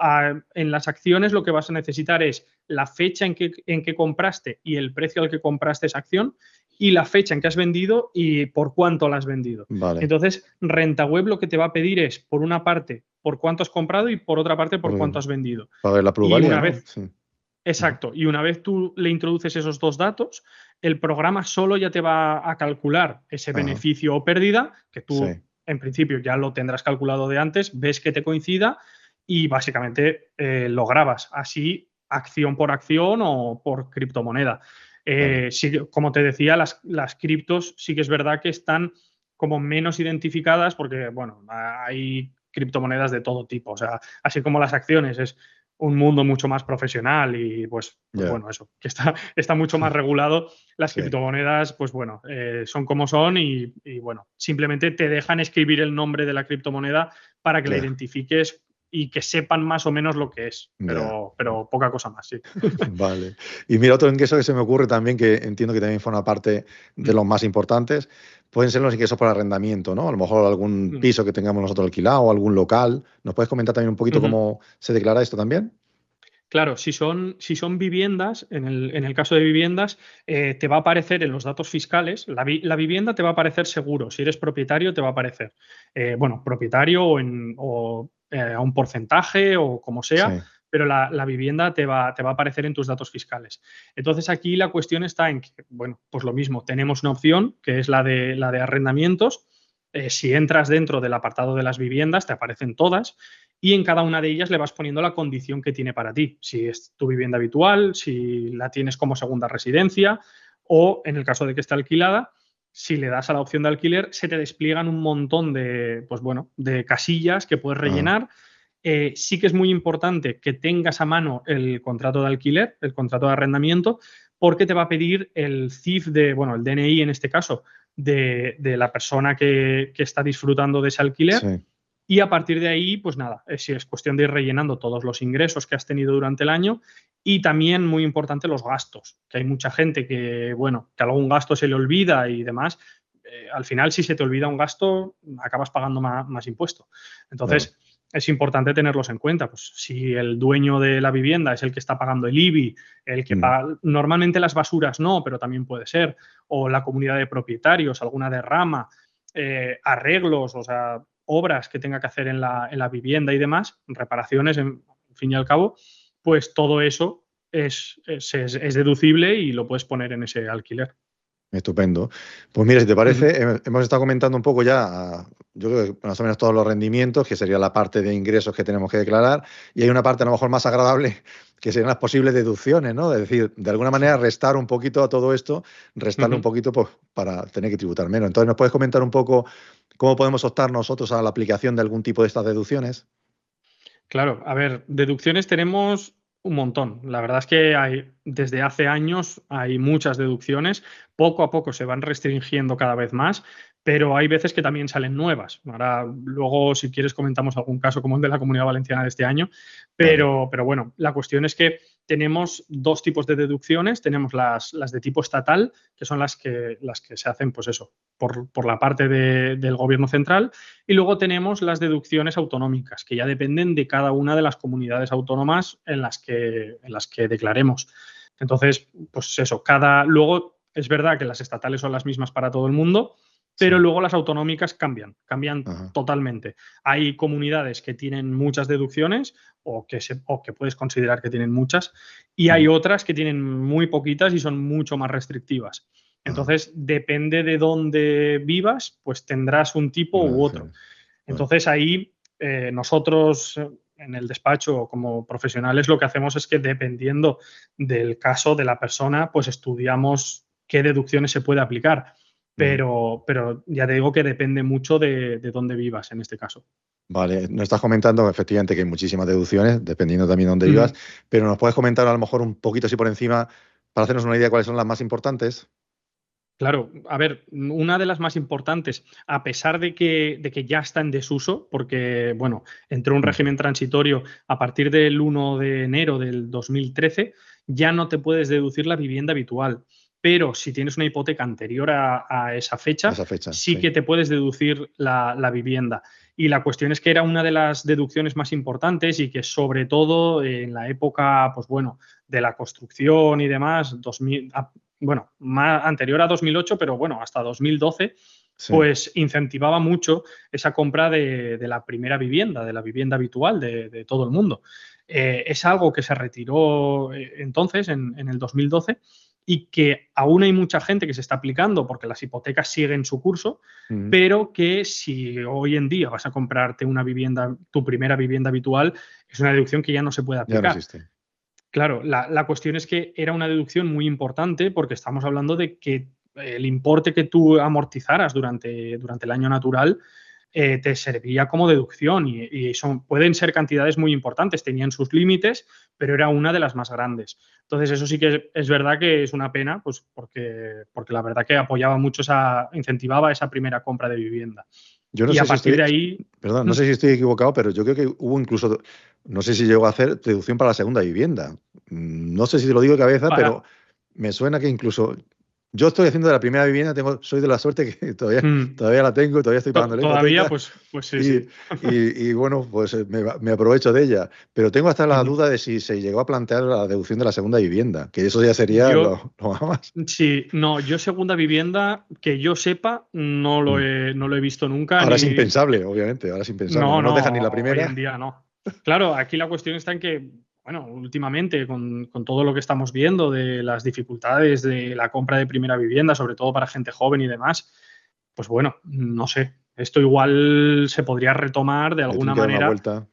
Speaker 3: en las acciones lo que vas a necesitar es la fecha en que compraste y el precio al que compraste esa acción y la fecha en que has vendido y por cuánto la has vendido.
Speaker 2: Vale.
Speaker 3: Entonces, RentaWeb lo que te va a pedir es, por una parte, por cuánto has comprado y por otra parte, por cuánto has vendido.
Speaker 2: Para ver la
Speaker 3: Y
Speaker 2: plusvalía,
Speaker 3: una
Speaker 2: ¿no?
Speaker 3: vez,
Speaker 2: Sí. Ujú.
Speaker 3: exacto, y una vez tú le introduces esos dos datos, el programa solo ya te va a calcular ese
Speaker 2: Ajá.
Speaker 3: beneficio o pérdida, que tú
Speaker 2: Sí.
Speaker 3: en principio ya lo tendrás calculado de antes, ves que te coincida y básicamente lo grabas, así acción por acción o por criptomoneda.
Speaker 2: Vale.
Speaker 3: Sí, como te decía, las criptos sí que es verdad que están como menos identificadas porque, bueno, hay criptomonedas de todo tipo, o sea, así como las acciones es un mundo mucho más profesional y pues
Speaker 2: Ya.
Speaker 3: bueno, eso, que está mucho más regulado. Las
Speaker 2: Sí.
Speaker 3: criptomonedas, pues bueno, son como son y bueno, simplemente te dejan escribir el nombre de la criptomoneda para que la
Speaker 2: Ya.
Speaker 3: identifiques y que sepan más o menos lo que es,
Speaker 2: Ya.
Speaker 3: pero poca cosa más, sí.
Speaker 2: Vale. Y mira, otro ingreso que se me ocurre también, que entiendo que también forma parte de los más importantes, pueden ser los ingresos por arrendamiento, ¿no? A lo mejor algún
Speaker 3: Mm.
Speaker 2: piso que tengamos nosotros alquilado o algún local. ¿Nos puedes comentar también un poquito
Speaker 3: Ujú.
Speaker 2: cómo se declara esto también?
Speaker 3: Claro, si son viviendas, en el caso de viviendas, te va a aparecer en los datos fiscales, la vivienda te va a aparecer seguro, si eres propietario te va a aparecer, bueno, propietario a un porcentaje o como sea,
Speaker 2: Sí.
Speaker 3: pero la vivienda te va a aparecer en tus datos fiscales. Entonces aquí la cuestión está en que, bueno, pues lo mismo, tenemos una opción que es la de arrendamientos. Si entras dentro del apartado de las viviendas, te aparecen todas y en cada una de ellas le vas poniendo la condición que tiene para ti, si es tu vivienda habitual, si la tienes como segunda residencia o, en el caso de que esté alquilada, si le das a la opción de alquiler, se te despliegan un montón de, pues bueno, de casillas que puedes
Speaker 2: Ajá.
Speaker 3: rellenar. Sí que es muy importante que tengas a mano el contrato de alquiler, el contrato de arrendamiento, porque te va a pedir el CIF bueno, el DNI en este caso, de la persona que está disfrutando de ese alquiler
Speaker 2: Sí.
Speaker 3: y a partir de ahí, pues nada, si es cuestión de ir rellenando todos los ingresos que has tenido durante el año y también, muy importante, los gastos, que hay mucha gente que, bueno, que algún gasto se le olvida y demás. Al final, si se te olvida un gasto, acabas pagando más impuesto.
Speaker 2: Claro.
Speaker 3: Entonces, es importante tenerlos en cuenta. Pues si el dueño de la vivienda es el que está pagando el IBI, el que
Speaker 2: Ujú.
Speaker 3: paga, normalmente las basuras no, pero también puede ser, o la comunidad de propietarios, alguna derrama, arreglos, o sea, obras que tenga que hacer en la vivienda y demás, reparaciones, en fin y al cabo, pues todo eso es deducible y lo puedes poner en ese alquiler.
Speaker 2: Estupendo. Pues mira, si te
Speaker 3: Ujú.
Speaker 2: parece, hemos estado comentando un poco ya, yo creo que más o menos todos los rendimientos, que sería la parte de ingresos que tenemos que declarar, y hay una parte a lo mejor más agradable, que serían las posibles deducciones, ¿no? Es decir, de alguna manera
Speaker 3: Sí.
Speaker 2: restar un poquito a todo esto, restarle un
Speaker 3: Ujú.
Speaker 2: poquito pues, para tener que tributar menos. Entonces, ¿nos puedes comentar un poco cómo podemos optar nosotros a la aplicación de algún tipo de estas deducciones?
Speaker 3: Claro, a ver, deducciones tenemos un montón. La verdad es que desde hace años hay muchas deducciones. Poco a poco se van restringiendo cada vez más, pero hay veces que también salen nuevas. Ahora, luego, si quieres, comentamos algún caso como el de la Comunidad Valenciana de este año.
Speaker 2: Vale.
Speaker 3: Pero bueno, la cuestión es que tenemos dos tipos de deducciones. Tenemos las de tipo estatal, que son las que se hacen, pues eso, por la parte del gobierno central. Y luego tenemos las deducciones autonómicas, que ya dependen de cada una de las comunidades autónomas en las que declaremos. Entonces, pues eso, luego es verdad que las estatales son las mismas para todo el mundo, pero
Speaker 2: Sí.
Speaker 3: luego las autonómicas cambian
Speaker 2: Ajá.
Speaker 3: totalmente. Hay comunidades que tienen muchas deducciones o que puedes considerar que tienen muchas, y hay
Speaker 2: Ujú.
Speaker 3: otras que tienen muy poquitas y son mucho más restrictivas.
Speaker 2: Ajá.
Speaker 3: Entonces, depende de dónde vivas, pues tendrás un tipo u
Speaker 2: Sí.
Speaker 3: otro.
Speaker 2: Vale.
Speaker 3: Entonces, ahí nosotros en el despacho como profesionales lo que hacemos es que dependiendo del caso de la persona, pues estudiamos qué deducciones se puede aplicar.
Speaker 2: Ujú.
Speaker 3: Pero ya te digo que depende mucho de dónde vivas en este caso.
Speaker 2: Vale, nos estás comentando efectivamente que hay muchísimas deducciones, dependiendo también de dónde vivas,
Speaker 3: Ujú.
Speaker 2: pero ¿nos puedes comentar a lo mejor un poquito así por encima para hacernos una idea de cuáles son las más importantes?
Speaker 3: Claro, a ver, una de las más importantes, a pesar de que ya está en desuso, porque, bueno, entró un
Speaker 2: Mm.
Speaker 3: régimen transitorio a partir del 1 de enero del 2013, ya no te puedes deducir la vivienda habitual. Pero si tienes una hipoteca anterior a esa
Speaker 2: A
Speaker 3: fecha,
Speaker 2: esa fecha,
Speaker 3: sí
Speaker 2: sí.
Speaker 3: que te puedes deducir la vivienda. Y la cuestión es que era una de las deducciones más importantes y que sobre todo en la época, pues bueno, de la construcción y demás, bueno, anterior a 2008, pero bueno, hasta 2012,
Speaker 2: Sí.
Speaker 3: pues incentivaba mucho esa compra de la primera vivienda, de la vivienda habitual de todo el mundo. Es algo que se retiró entonces, en el 2012, y que aún hay mucha gente que se está aplicando porque las hipotecas siguen su curso,
Speaker 2: Ujú.
Speaker 3: pero que si hoy en día vas a comprarte una vivienda, tu primera vivienda habitual, es una deducción que ya no se puede
Speaker 2: Ya no
Speaker 3: aplicar.
Speaker 2: existe.
Speaker 3: Claro, la cuestión es que era una deducción muy importante porque estamos hablando de que el importe que tú amortizaras durante el año natural te servía como deducción y pueden ser cantidades muy importantes, tenían sus límites, pero era una de las más grandes. Entonces, eso sí que es verdad que es una pena, pues porque la verdad que apoyaba mucho incentivaba esa primera compra de vivienda.
Speaker 2: Yo no
Speaker 3: Y a
Speaker 2: sé si
Speaker 3: partir
Speaker 2: estoy,
Speaker 3: de ahí,
Speaker 2: perdón, no sé si estoy equivocado, pero yo creo que hubo incluso, no sé si llegó a hacer deducción para la segunda vivienda. No sé si te lo digo de cabeza, pero
Speaker 3: para...
Speaker 2: me suena que incluso yo estoy haciendo de la primera vivienda, soy de la suerte que todavía,
Speaker 3: mm,
Speaker 2: todavía la tengo, todavía estoy pagando la
Speaker 3: todavía,
Speaker 2: hipoteca
Speaker 3: pues sí,
Speaker 2: y,
Speaker 3: sí.
Speaker 2: y bueno, pues me aprovecho de ella. Pero tengo hasta la
Speaker 3: Ujú.
Speaker 2: duda de si se llegó a plantear la deducción de la segunda vivienda, que eso ya sería
Speaker 3: Yo,
Speaker 2: lo más.
Speaker 3: sí, no, yo segunda vivienda, que yo sepa,
Speaker 2: Mm.
Speaker 3: no lo he visto nunca,
Speaker 2: Ahora es
Speaker 3: ni...
Speaker 2: impensable, obviamente, ahora es impensable.
Speaker 3: No,
Speaker 2: No nos dejan ni
Speaker 3: no,
Speaker 2: la
Speaker 3: hoy en
Speaker 2: primera.
Speaker 3: día no. Claro, aquí la cuestión está en que, bueno, últimamente con todo lo que estamos viendo de las dificultades de la compra de primera vivienda, sobre todo para gente joven y demás, pues bueno, no sé, esto igual se podría retomar de
Speaker 2: Le tienen
Speaker 3: alguna
Speaker 2: que dar una
Speaker 3: manera.
Speaker 2: vuelta.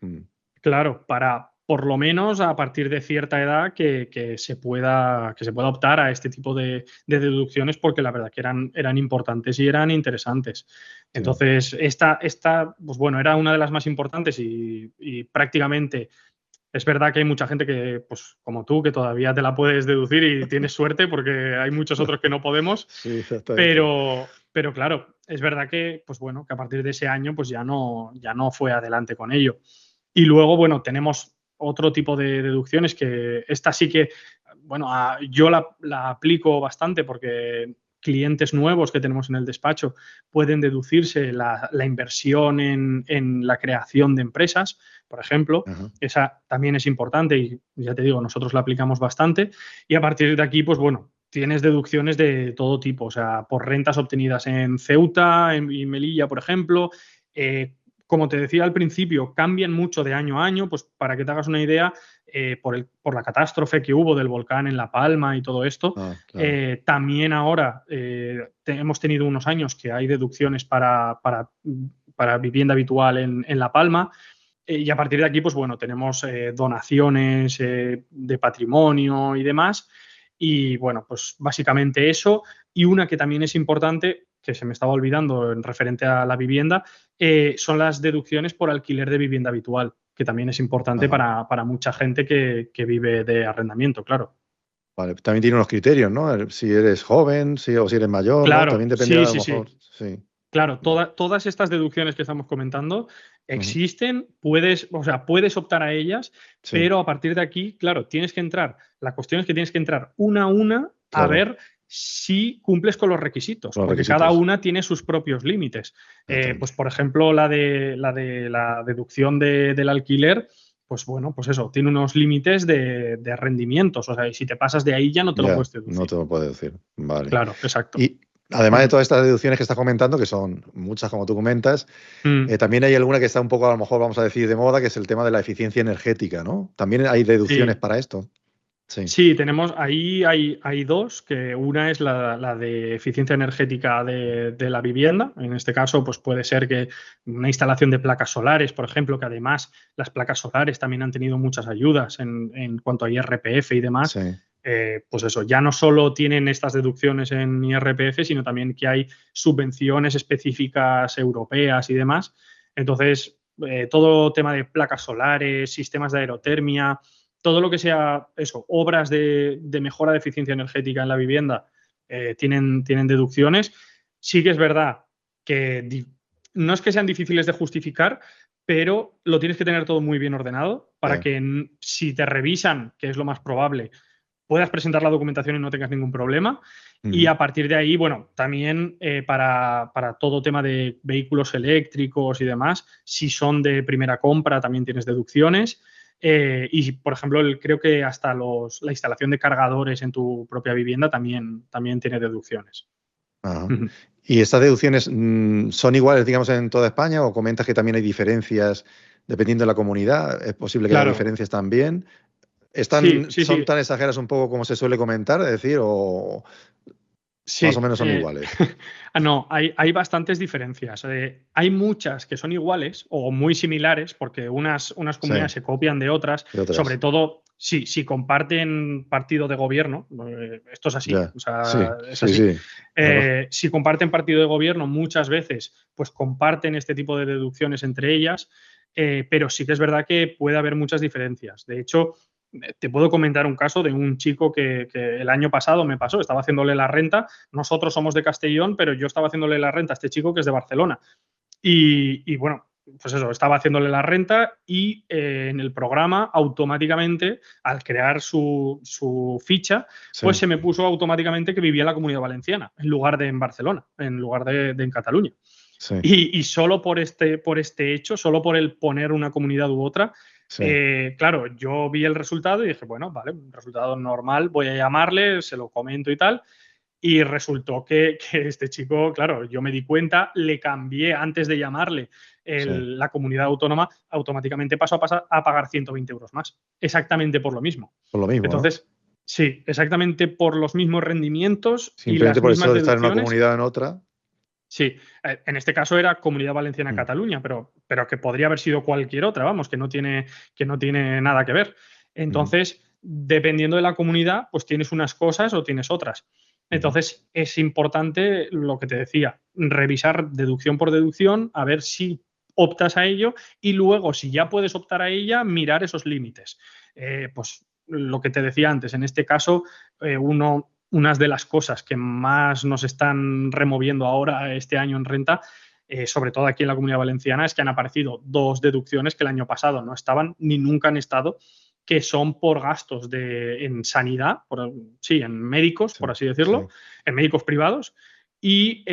Speaker 3: Claro, para por lo menos a partir de cierta edad que se pueda optar a este tipo de deducciones, porque la verdad que eran importantes y eran interesantes.
Speaker 2: Sí.
Speaker 3: Entonces, pues bueno, era una de las más importantes y prácticamente es verdad que hay mucha gente que, pues como tú, que todavía te la puedes deducir y tienes suerte porque hay muchos otros que no podemos,
Speaker 2: Sí, exactamente.
Speaker 3: pero claro, es verdad que, pues bueno, que a partir de ese año pues ya no fue adelante con ello. Y luego, bueno, tenemos otro tipo de deducciones que esta sí que, bueno, yo la aplico bastante porque clientes nuevos que tenemos en el despacho pueden deducirse la inversión en la creación de empresas, por ejemplo.
Speaker 2: Ajá.
Speaker 3: Esa también es importante y ya te digo, nosotros la aplicamos bastante. Y a partir de aquí, pues bueno, tienes deducciones de todo tipo, o sea, por rentas obtenidas en Ceuta y Melilla, por ejemplo. Como te decía al principio, cambian mucho de año a año, pues para que te hagas una idea, por la catástrofe que hubo del volcán en La Palma y todo esto,
Speaker 2: Ah, claro.
Speaker 3: también ahora hemos tenido unos años que hay deducciones para vivienda habitual en La Palma. Y a partir de aquí, pues bueno, tenemos donaciones de patrimonio y demás. Y bueno, pues básicamente eso. Y una que también es importante, que se me estaba olvidando en referente a la vivienda, son las deducciones por alquiler de vivienda habitual, que también es importante
Speaker 2: Ajá.
Speaker 3: para mucha gente que vive de arrendamiento, claro.
Speaker 2: Vale, también tiene unos criterios, ¿no? Si eres joven, o si eres mayor, ¿no?
Speaker 3: Claro,
Speaker 2: También dependerá
Speaker 3: sí,
Speaker 2: a lo
Speaker 3: sí,
Speaker 2: mejor.
Speaker 3: sí.
Speaker 2: Sí.
Speaker 3: Claro,
Speaker 2: Vale.
Speaker 3: todas estas deducciones que estamos comentando
Speaker 2: Ujú.
Speaker 3: existen, puedes optar a ellas,
Speaker 2: Sí,
Speaker 3: pero a partir de aquí, claro, la cuestión es que tienes que entrar una a una a
Speaker 2: claro.
Speaker 3: ver si cumples con los requisitos,
Speaker 2: Los
Speaker 3: porque cada
Speaker 2: requisitos.
Speaker 3: una tiene sus propios límites. Pues,
Speaker 2: Exactamente.
Speaker 3: por ejemplo, la de la deducción del alquiler pues bueno, pues eso, tiene unos límites de rendimientos. O sea, y si te pasas de ahí ya no te lo puedes deducir.
Speaker 2: No te lo puedo decir. Vale.
Speaker 3: Claro, exacto.
Speaker 2: Y además de todas estas deducciones que estás comentando, que son muchas como tú comentas, también hay alguna que está un poco, a lo mejor vamos a decir, de moda, que es el tema de la eficiencia energética, ¿no? También hay deducciones para esto.
Speaker 3: Sí, tenemos ahí hay dos, que una es la de eficiencia energética de la vivienda. En este caso, pues puede ser que una instalación de placas solares, por ejemplo, que además las placas solares también han tenido muchas ayudas en cuanto a IRPF y demás.
Speaker 2: Sí.
Speaker 3: Pues eso, ya no solo tienen estas deducciones en IRPF, sino también que hay subvenciones específicas europeas y demás. Entonces, todo tema de placas solares, sistemas de aerotermia, todo lo que sea eso, obras de mejora de eficiencia energética en la vivienda, tienen deducciones. Sí que es verdad que no es que sean difíciles de justificar, pero lo tienes que tener todo muy bien ordenado para que si te revisan, que es lo más probable, puedas presentar la documentación y no tengas ningún problema. Y a partir de ahí, bueno, también para todo tema de vehículos eléctricos y demás, si son de primera compra, también tienes deducciones. Y, por ejemplo, creo que hasta la instalación de cargadores en tu propia vivienda también tiene deducciones.
Speaker 2: Ajá. ¿Y estas deducciones son iguales, digamos, en toda España o comentas que también hay diferencias dependiendo de la comunidad? ¿Es posible que haya diferencias también? ¿Son tan exageradas un poco como se suele comentar, es decir, o más o menos son iguales?
Speaker 3: No, hay bastantes diferencias. Hay muchas que son iguales o muy similares porque unas comunidades se copian de otras, sobre todo si comparten partido de gobierno. Esto es así. O sea, es así. Si comparten partido de gobierno, muchas veces pues comparten este tipo de deducciones entre ellas, pero sí que es verdad que puede haber muchas diferencias. De hecho, te puedo comentar un caso de un chico que el año pasado me pasó, estaba haciéndole la renta. Nosotros somos de Castellón, pero yo estaba haciéndole la renta a este chico que es de Barcelona. Y bueno, pues eso, estaba haciéndole la renta y en el programa automáticamente, al crear su ficha, pues se me puso automáticamente que vivía en la Comunidad Valenciana, en lugar de en Barcelona, en lugar de en Cataluña.
Speaker 2: Sí.
Speaker 3: Y solo por este hecho, solo por el poner una comunidad u otra, claro, yo vi el resultado y dije, bueno, vale, un resultado normal, voy a llamarle, se lo comento y tal. Y resultó que este chico, claro, yo me di cuenta, le cambié antes de llamarle la comunidad autónoma, automáticamente pasó a pagar 120 euros más. Exactamente por lo mismo.
Speaker 2: Por lo mismo.
Speaker 3: Entonces, sí, exactamente por los mismos rendimientos.
Speaker 2: Simplemente
Speaker 3: y las
Speaker 2: por
Speaker 3: mismas
Speaker 2: eso de estar en una
Speaker 3: deducciones.
Speaker 2: comunidad o en otra.
Speaker 3: Sí, en este caso era Comunidad Valenciana Cataluña, pero que podría haber sido cualquier otra, vamos, que no tiene nada que ver. Entonces, dependiendo de la comunidad, pues tienes unas cosas o tienes otras. Entonces, es importante lo que te decía, revisar deducción por deducción, a ver si optas a ello y luego, si ya puedes optar a ella, mirar esos límites. Pues lo que te decía antes, en este caso, unas de las cosas que más nos están removiendo ahora este año en renta, sobre todo aquí en la Comunidad Valenciana, es que han aparecido dos deducciones que el año pasado no estaban ni nunca han estado, que son por gastos en sanidad, en médicos, por así decirlo, en médicos privados y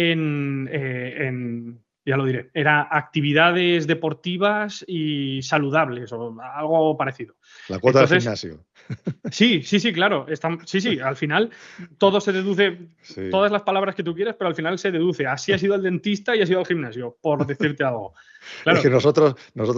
Speaker 3: ya lo diré, era actividades deportivas y saludables o algo parecido.
Speaker 2: La cuota del gimnasio.
Speaker 3: Sí, claro. Al final todo se deduce, todas las palabras que tú quieras, pero al final se deduce. Así has ido al dentista y has ido al gimnasio, por decirte algo. Claro.
Speaker 2: Es que nosotros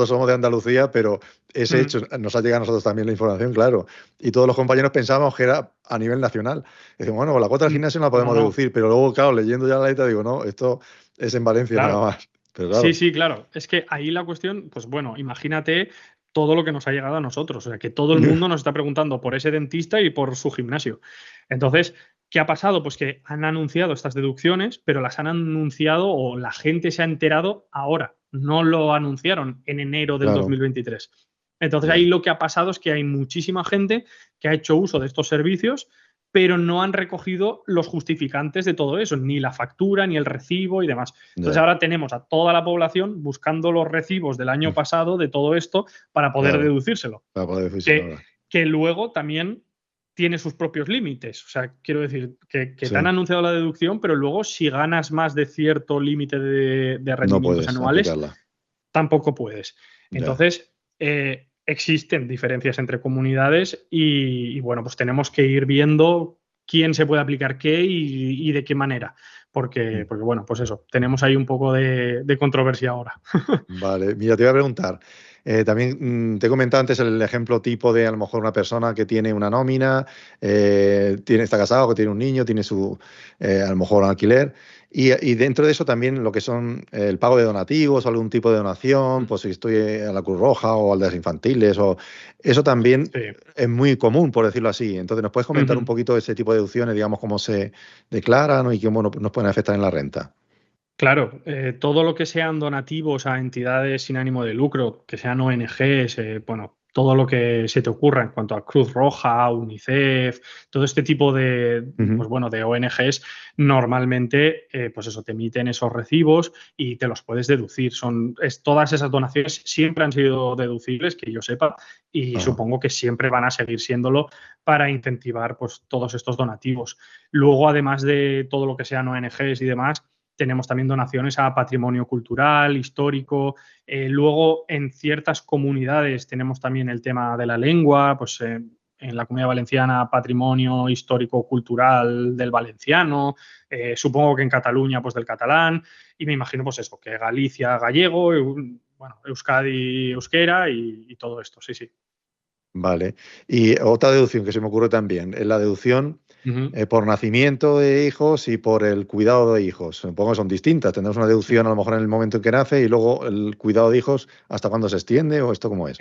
Speaker 2: somos de Andalucía, pero ese hecho nos ha llegado a nosotros también la información, claro. Y todos los compañeros pensábamos que era a nivel nacional. Decimos, bueno, la cuota del gimnasio no la podemos deducir, pero luego, claro, leyendo ya la letra digo, no, esto es en Valencia nada más. Pero claro.
Speaker 3: Sí, claro. Es que ahí la cuestión, pues bueno, imagínate todo lo que nos ha llegado a nosotros. O sea, que todo el mundo nos está preguntando por ese dentista y por su gimnasio. Entonces, ¿qué ha pasado? Pues que han anunciado estas deducciones, pero las han anunciado o la gente se ha enterado ahora. No lo anunciaron en enero del 2023. Entonces, ahí lo que ha pasado es que hay muchísima gente que ha hecho uso de estos servicios, pero no han recogido los justificantes de todo eso, ni la factura, ni el recibo y demás. Entonces ahora tenemos a toda la población buscando los recibos del año pasado de todo esto para poder deducírselo.
Speaker 2: Para poder deducírselo.
Speaker 3: Que luego también tiene sus propios límites. O sea, quiero decir que te han anunciado la deducción, pero luego si ganas más de cierto límite de rendimientos anuales, tampoco puedes. Entonces, existen diferencias entre comunidades y, bueno, pues tenemos que ir viendo quién se puede aplicar qué y de qué manera. Porque, bueno, pues eso, tenemos ahí un poco de controversia ahora.
Speaker 2: Vale, mira, te voy a preguntar. También te he comentado antes el ejemplo tipo de a lo mejor una persona que tiene una nómina, está casado, que tiene un niño, tiene a lo mejor un alquiler. Y dentro de eso también lo que son el pago de donativos o algún tipo de donación, pues si estoy a la Cruz Roja o aldeas infantiles, eso también
Speaker 3: Sí.
Speaker 2: es muy común, por decirlo así. Entonces, ¿nos puedes comentar un poquito ese tipo de deducciones, digamos, cómo se declaran y cómo nos pueden afectar en la renta?
Speaker 3: Claro, todo lo que sean donativos a entidades sin ánimo de lucro, que sean ONGs, bueno, todo lo que se te ocurra en cuanto a Cruz Roja, UNICEF, todo este tipo
Speaker 2: Ujú.
Speaker 3: pues bueno, de ONGs, normalmente, pues eso, te emiten esos recibos y te los puedes deducir. Todas esas donaciones siempre han sido deducibles, que yo sepa, y
Speaker 2: Ajá.
Speaker 3: supongo que siempre van a seguir siéndolo para incentivar, pues, todos estos donativos. Luego, además de todo lo que sean ONGs y demás, tenemos también donaciones a patrimonio cultural, histórico. Luego, en ciertas comunidades tenemos también el tema de la lengua, pues en la Comunidad Valenciana, patrimonio histórico-cultural del valenciano, supongo que en Cataluña, pues del catalán, y me imagino, pues eso, que Galicia, gallego, bueno, Euskadi, euskera y todo esto, sí, sí.
Speaker 2: Vale. Y otra deducción que se me ocurre también es la deducción
Speaker 3: Ujú.
Speaker 2: por nacimiento de hijos y por el cuidado de hijos. Supongo que son distintas. Tendremos una
Speaker 3: Sí.
Speaker 2: deducción a lo mejor en el momento en que nace y luego el cuidado de hijos hasta cuándo se extiende o esto cómo es.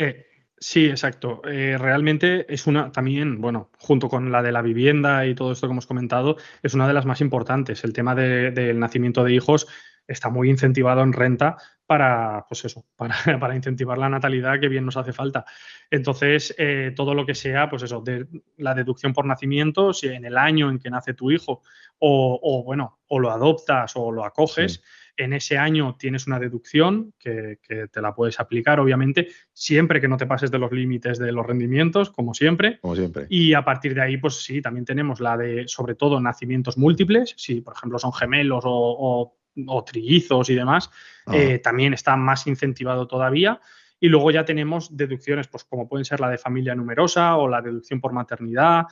Speaker 3: Sí, exacto. Realmente es una también, bueno, junto con la de la vivienda y todo esto que hemos comentado, es una de las más importantes. El tema del nacimiento de hijos está muy incentivado en renta para, pues eso, para, para incentivar la natalidad que bien nos hace falta. Entonces, todo lo que sea, pues eso, de la deducción por nacimiento, si en el año en que nace tu hijo bueno, o lo adoptas o lo
Speaker 2: Sí,
Speaker 3: acoges, en ese año tienes una deducción que te la puedes aplicar, obviamente, siempre que no te pases de los límites de los rendimientos, como siempre.
Speaker 2: como siempre.
Speaker 3: Y a partir de ahí, pues sí, también tenemos la de, sobre todo, nacimientos múltiples, si por ejemplo son gemelos o trillizos y demás,
Speaker 2: Ah,
Speaker 3: también está más incentivado todavía. Y luego ya tenemos deducciones, pues como pueden ser la de familia numerosa o la deducción por maternidad.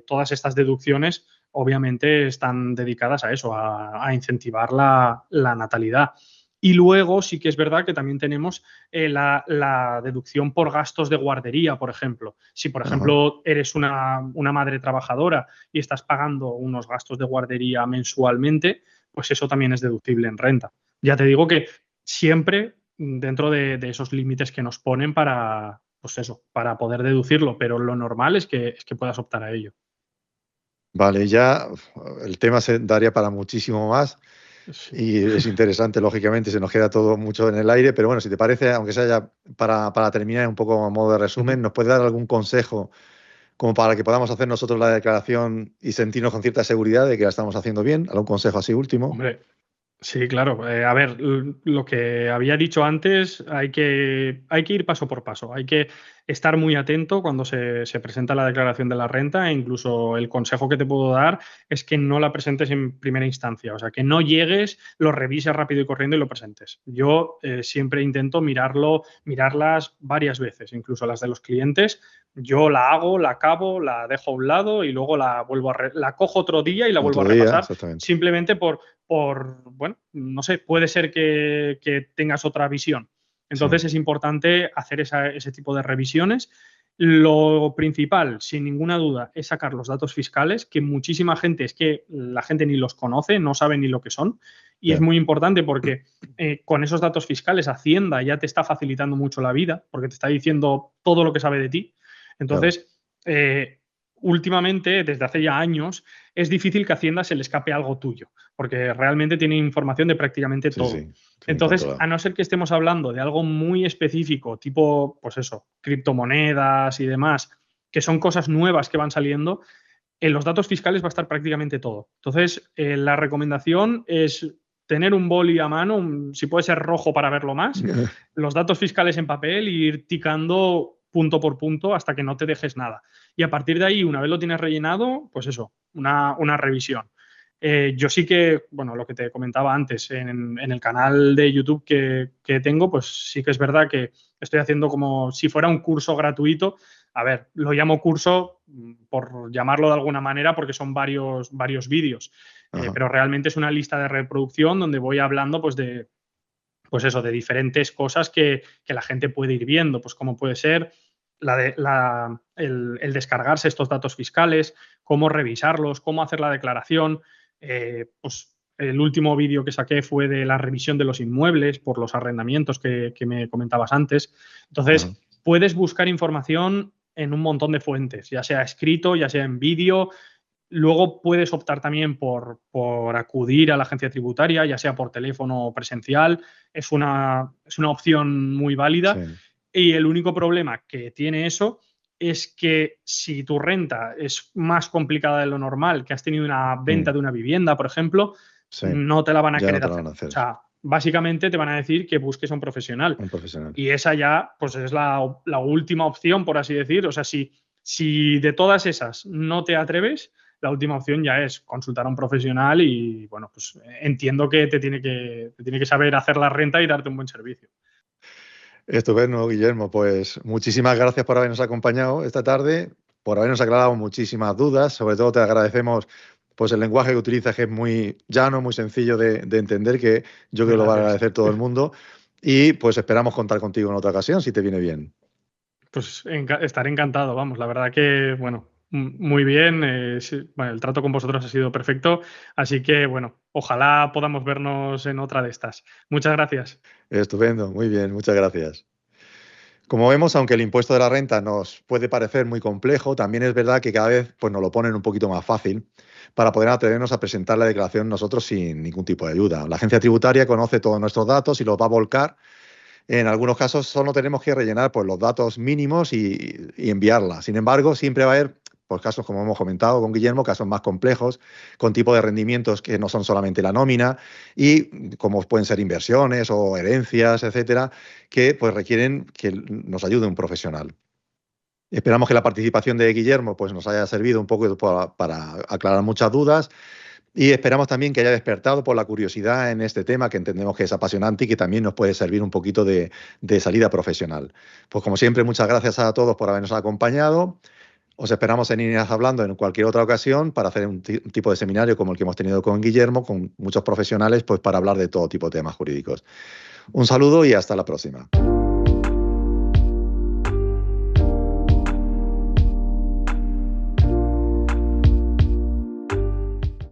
Speaker 3: Todas estas deducciones obviamente están dedicadas a eso, a incentivar la natalidad. Y luego sí que es verdad que también tenemos la deducción por gastos de guardería, por ejemplo. Si, por
Speaker 2: ajá.
Speaker 3: ejemplo, eres una madre trabajadora y estás pagando unos gastos de guardería mensualmente, pues eso también es deducible en renta. Ya te digo que siempre dentro de esos límites que nos ponen para, pues eso, para poder deducirlo, pero lo normal es que puedas optar a ello.
Speaker 2: Vale, ya el tema se daría para muchísimo más
Speaker 3: Sí.
Speaker 2: y es interesante, lógicamente, se nos queda todo mucho en el aire, pero bueno, si te parece, aunque sea ya para terminar un poco a modo de
Speaker 3: Ujú.
Speaker 2: resumen, ¿nos puedes dar algún consejo como para que podamos hacer nosotros la declaración y sentirnos con cierta seguridad de que la estamos haciendo bien? ¿Algún consejo así último?
Speaker 3: Hombre, sí, claro. A ver, lo que había dicho antes, hay que ir paso por paso. Hay que estar muy atento cuando se presenta la declaración de la renta e incluso el consejo que te puedo dar es que no la presentes en primera instancia. O sea, que no llegues, lo revises rápido y corriendo y lo presentes. Yo siempre intento mirarlas varias veces, incluso las de los clientes. Yo la hago, la acabo, la dejo a un lado y luego la vuelvo la cojo otro día y la vuelvo a
Speaker 2: Otro día,
Speaker 3: repasar
Speaker 2: exactamente.
Speaker 3: simplemente bueno, no sé, puede ser que tengas otra visión.
Speaker 2: Sí,
Speaker 3: Entonces es importante hacer ese tipo de revisiones. Lo principal, sin ninguna duda, es sacar los datos fiscales, que muchísima gente, es que la gente ni los conoce, no sabe ni lo que son. Y es
Speaker 2: ya,
Speaker 3: muy importante porque con esos datos fiscales Hacienda ya te está facilitando mucho la vida, porque te está diciendo todo lo que sabe de ti.
Speaker 2: claro.
Speaker 3: Entonces, últimamente, desde hace ya años, es difícil que a Hacienda se le escape algo tuyo porque realmente tiene información de prácticamente
Speaker 2: Sí,
Speaker 3: todo.
Speaker 2: sí, tienen
Speaker 3: Entonces,
Speaker 2: controlado.
Speaker 3: a no ser que estemos hablando de algo muy específico, tipo, pues eso, criptomonedas y demás, que son cosas nuevas que van saliendo, en los datos fiscales va a estar prácticamente todo. Entonces, la recomendación es tener un boli a mano, si puede ser rojo para verlo más, los datos fiscales en papel e ir ticando punto por punto hasta que no te dejes nada. Y a partir de ahí, una vez lo tienes rellenado, pues eso, una revisión. Yo sí que, bueno, lo que te comentaba antes, en el canal de YouTube que tengo, pues sí que es verdad que estoy haciendo como si fuera un curso gratuito. A ver, lo llamo curso por llamarlo de alguna manera porque son varios vídeos, pero realmente es una lista de reproducción donde voy hablando pues de diferentes cosas que la gente puede ir viendo, pues como puede ser el descargarse estos datos fiscales, cómo revisarlos, cómo hacer la declaración. Pues el último vídeo que saqué fue de la revisión de los inmuebles por los arrendamientos que me comentabas antes. Entonces, puedes buscar información en un montón de fuentes, ya sea escrito, ya sea en vídeo. Luego puedes optar también por acudir a la agencia tributaria, ya sea por teléfono o presencial. Es una opción muy válida.
Speaker 2: Sí.
Speaker 3: Y el único problema que tiene eso es que si tu renta es más complicada de lo normal, que has tenido una venta de una vivienda, por ejemplo,
Speaker 2: Sí.
Speaker 3: no te la van a
Speaker 2: Ya
Speaker 3: querer
Speaker 2: no te la
Speaker 3: hacer.
Speaker 2: van a hacer.
Speaker 3: O sea, básicamente te van a decir que busques a un profesional.
Speaker 2: Un profesional.
Speaker 3: Y esa ya, pues es la última opción, por así decir. O sea, si de todas esas no te atreves, la última opción ya es consultar a un profesional y, bueno, pues entiendo que te tiene que saber hacer la renta y darte un buen servicio.
Speaker 2: Estupendo, Guillermo. Pues muchísimas gracias por habernos acompañado esta tarde, por habernos aclarado muchísimas dudas. Sobre todo te agradecemos pues el lenguaje que utilizas, que es muy llano, muy sencillo de entender, que yo creo que lo va a agradecer todo el mundo. Y pues esperamos contar contigo en otra ocasión, si te viene bien.
Speaker 3: Pues estaré encantado, vamos. La verdad que, bueno, muy bien. Sí, bueno, el trato con vosotros ha sido perfecto. Así que, bueno, ojalá podamos vernos en otra de estas. Muchas gracias.
Speaker 2: Estupendo, muy bien, muchas gracias. Como vemos, aunque el impuesto de la renta nos puede parecer muy complejo, también es verdad que cada vez pues, nos lo ponen un poquito más fácil para poder atrevernos a presentar la declaración nosotros sin ningún tipo de ayuda. La agencia tributaria conoce todos nuestros datos y los va a volcar. En algunos casos solo tenemos que rellenar pues, los datos mínimos y enviarla. Sin embargo, siempre va a haber pues, casos, como hemos comentado con Guillermo, casos más complejos, con tipos de rendimientos que no son solamente la nómina y como pueden ser inversiones o herencias, etcétera, que pues, requieren que nos ayude un profesional. Esperamos que la participación de Guillermo pues, nos haya servido un poco para aclarar muchas dudas. Y esperamos también que haya despertado por la curiosidad en este tema, que entendemos que es apasionante y que también nos puede servir un poquito de salida profesional. Pues como siempre, muchas gracias a todos por habernos acompañado. Os esperamos en INEAS Hablando en cualquier otra ocasión para hacer un tipo de seminario como el que hemos tenido con Guillermo, con muchos profesionales, pues para hablar de todo tipo de temas jurídicos. Un saludo y hasta la próxima.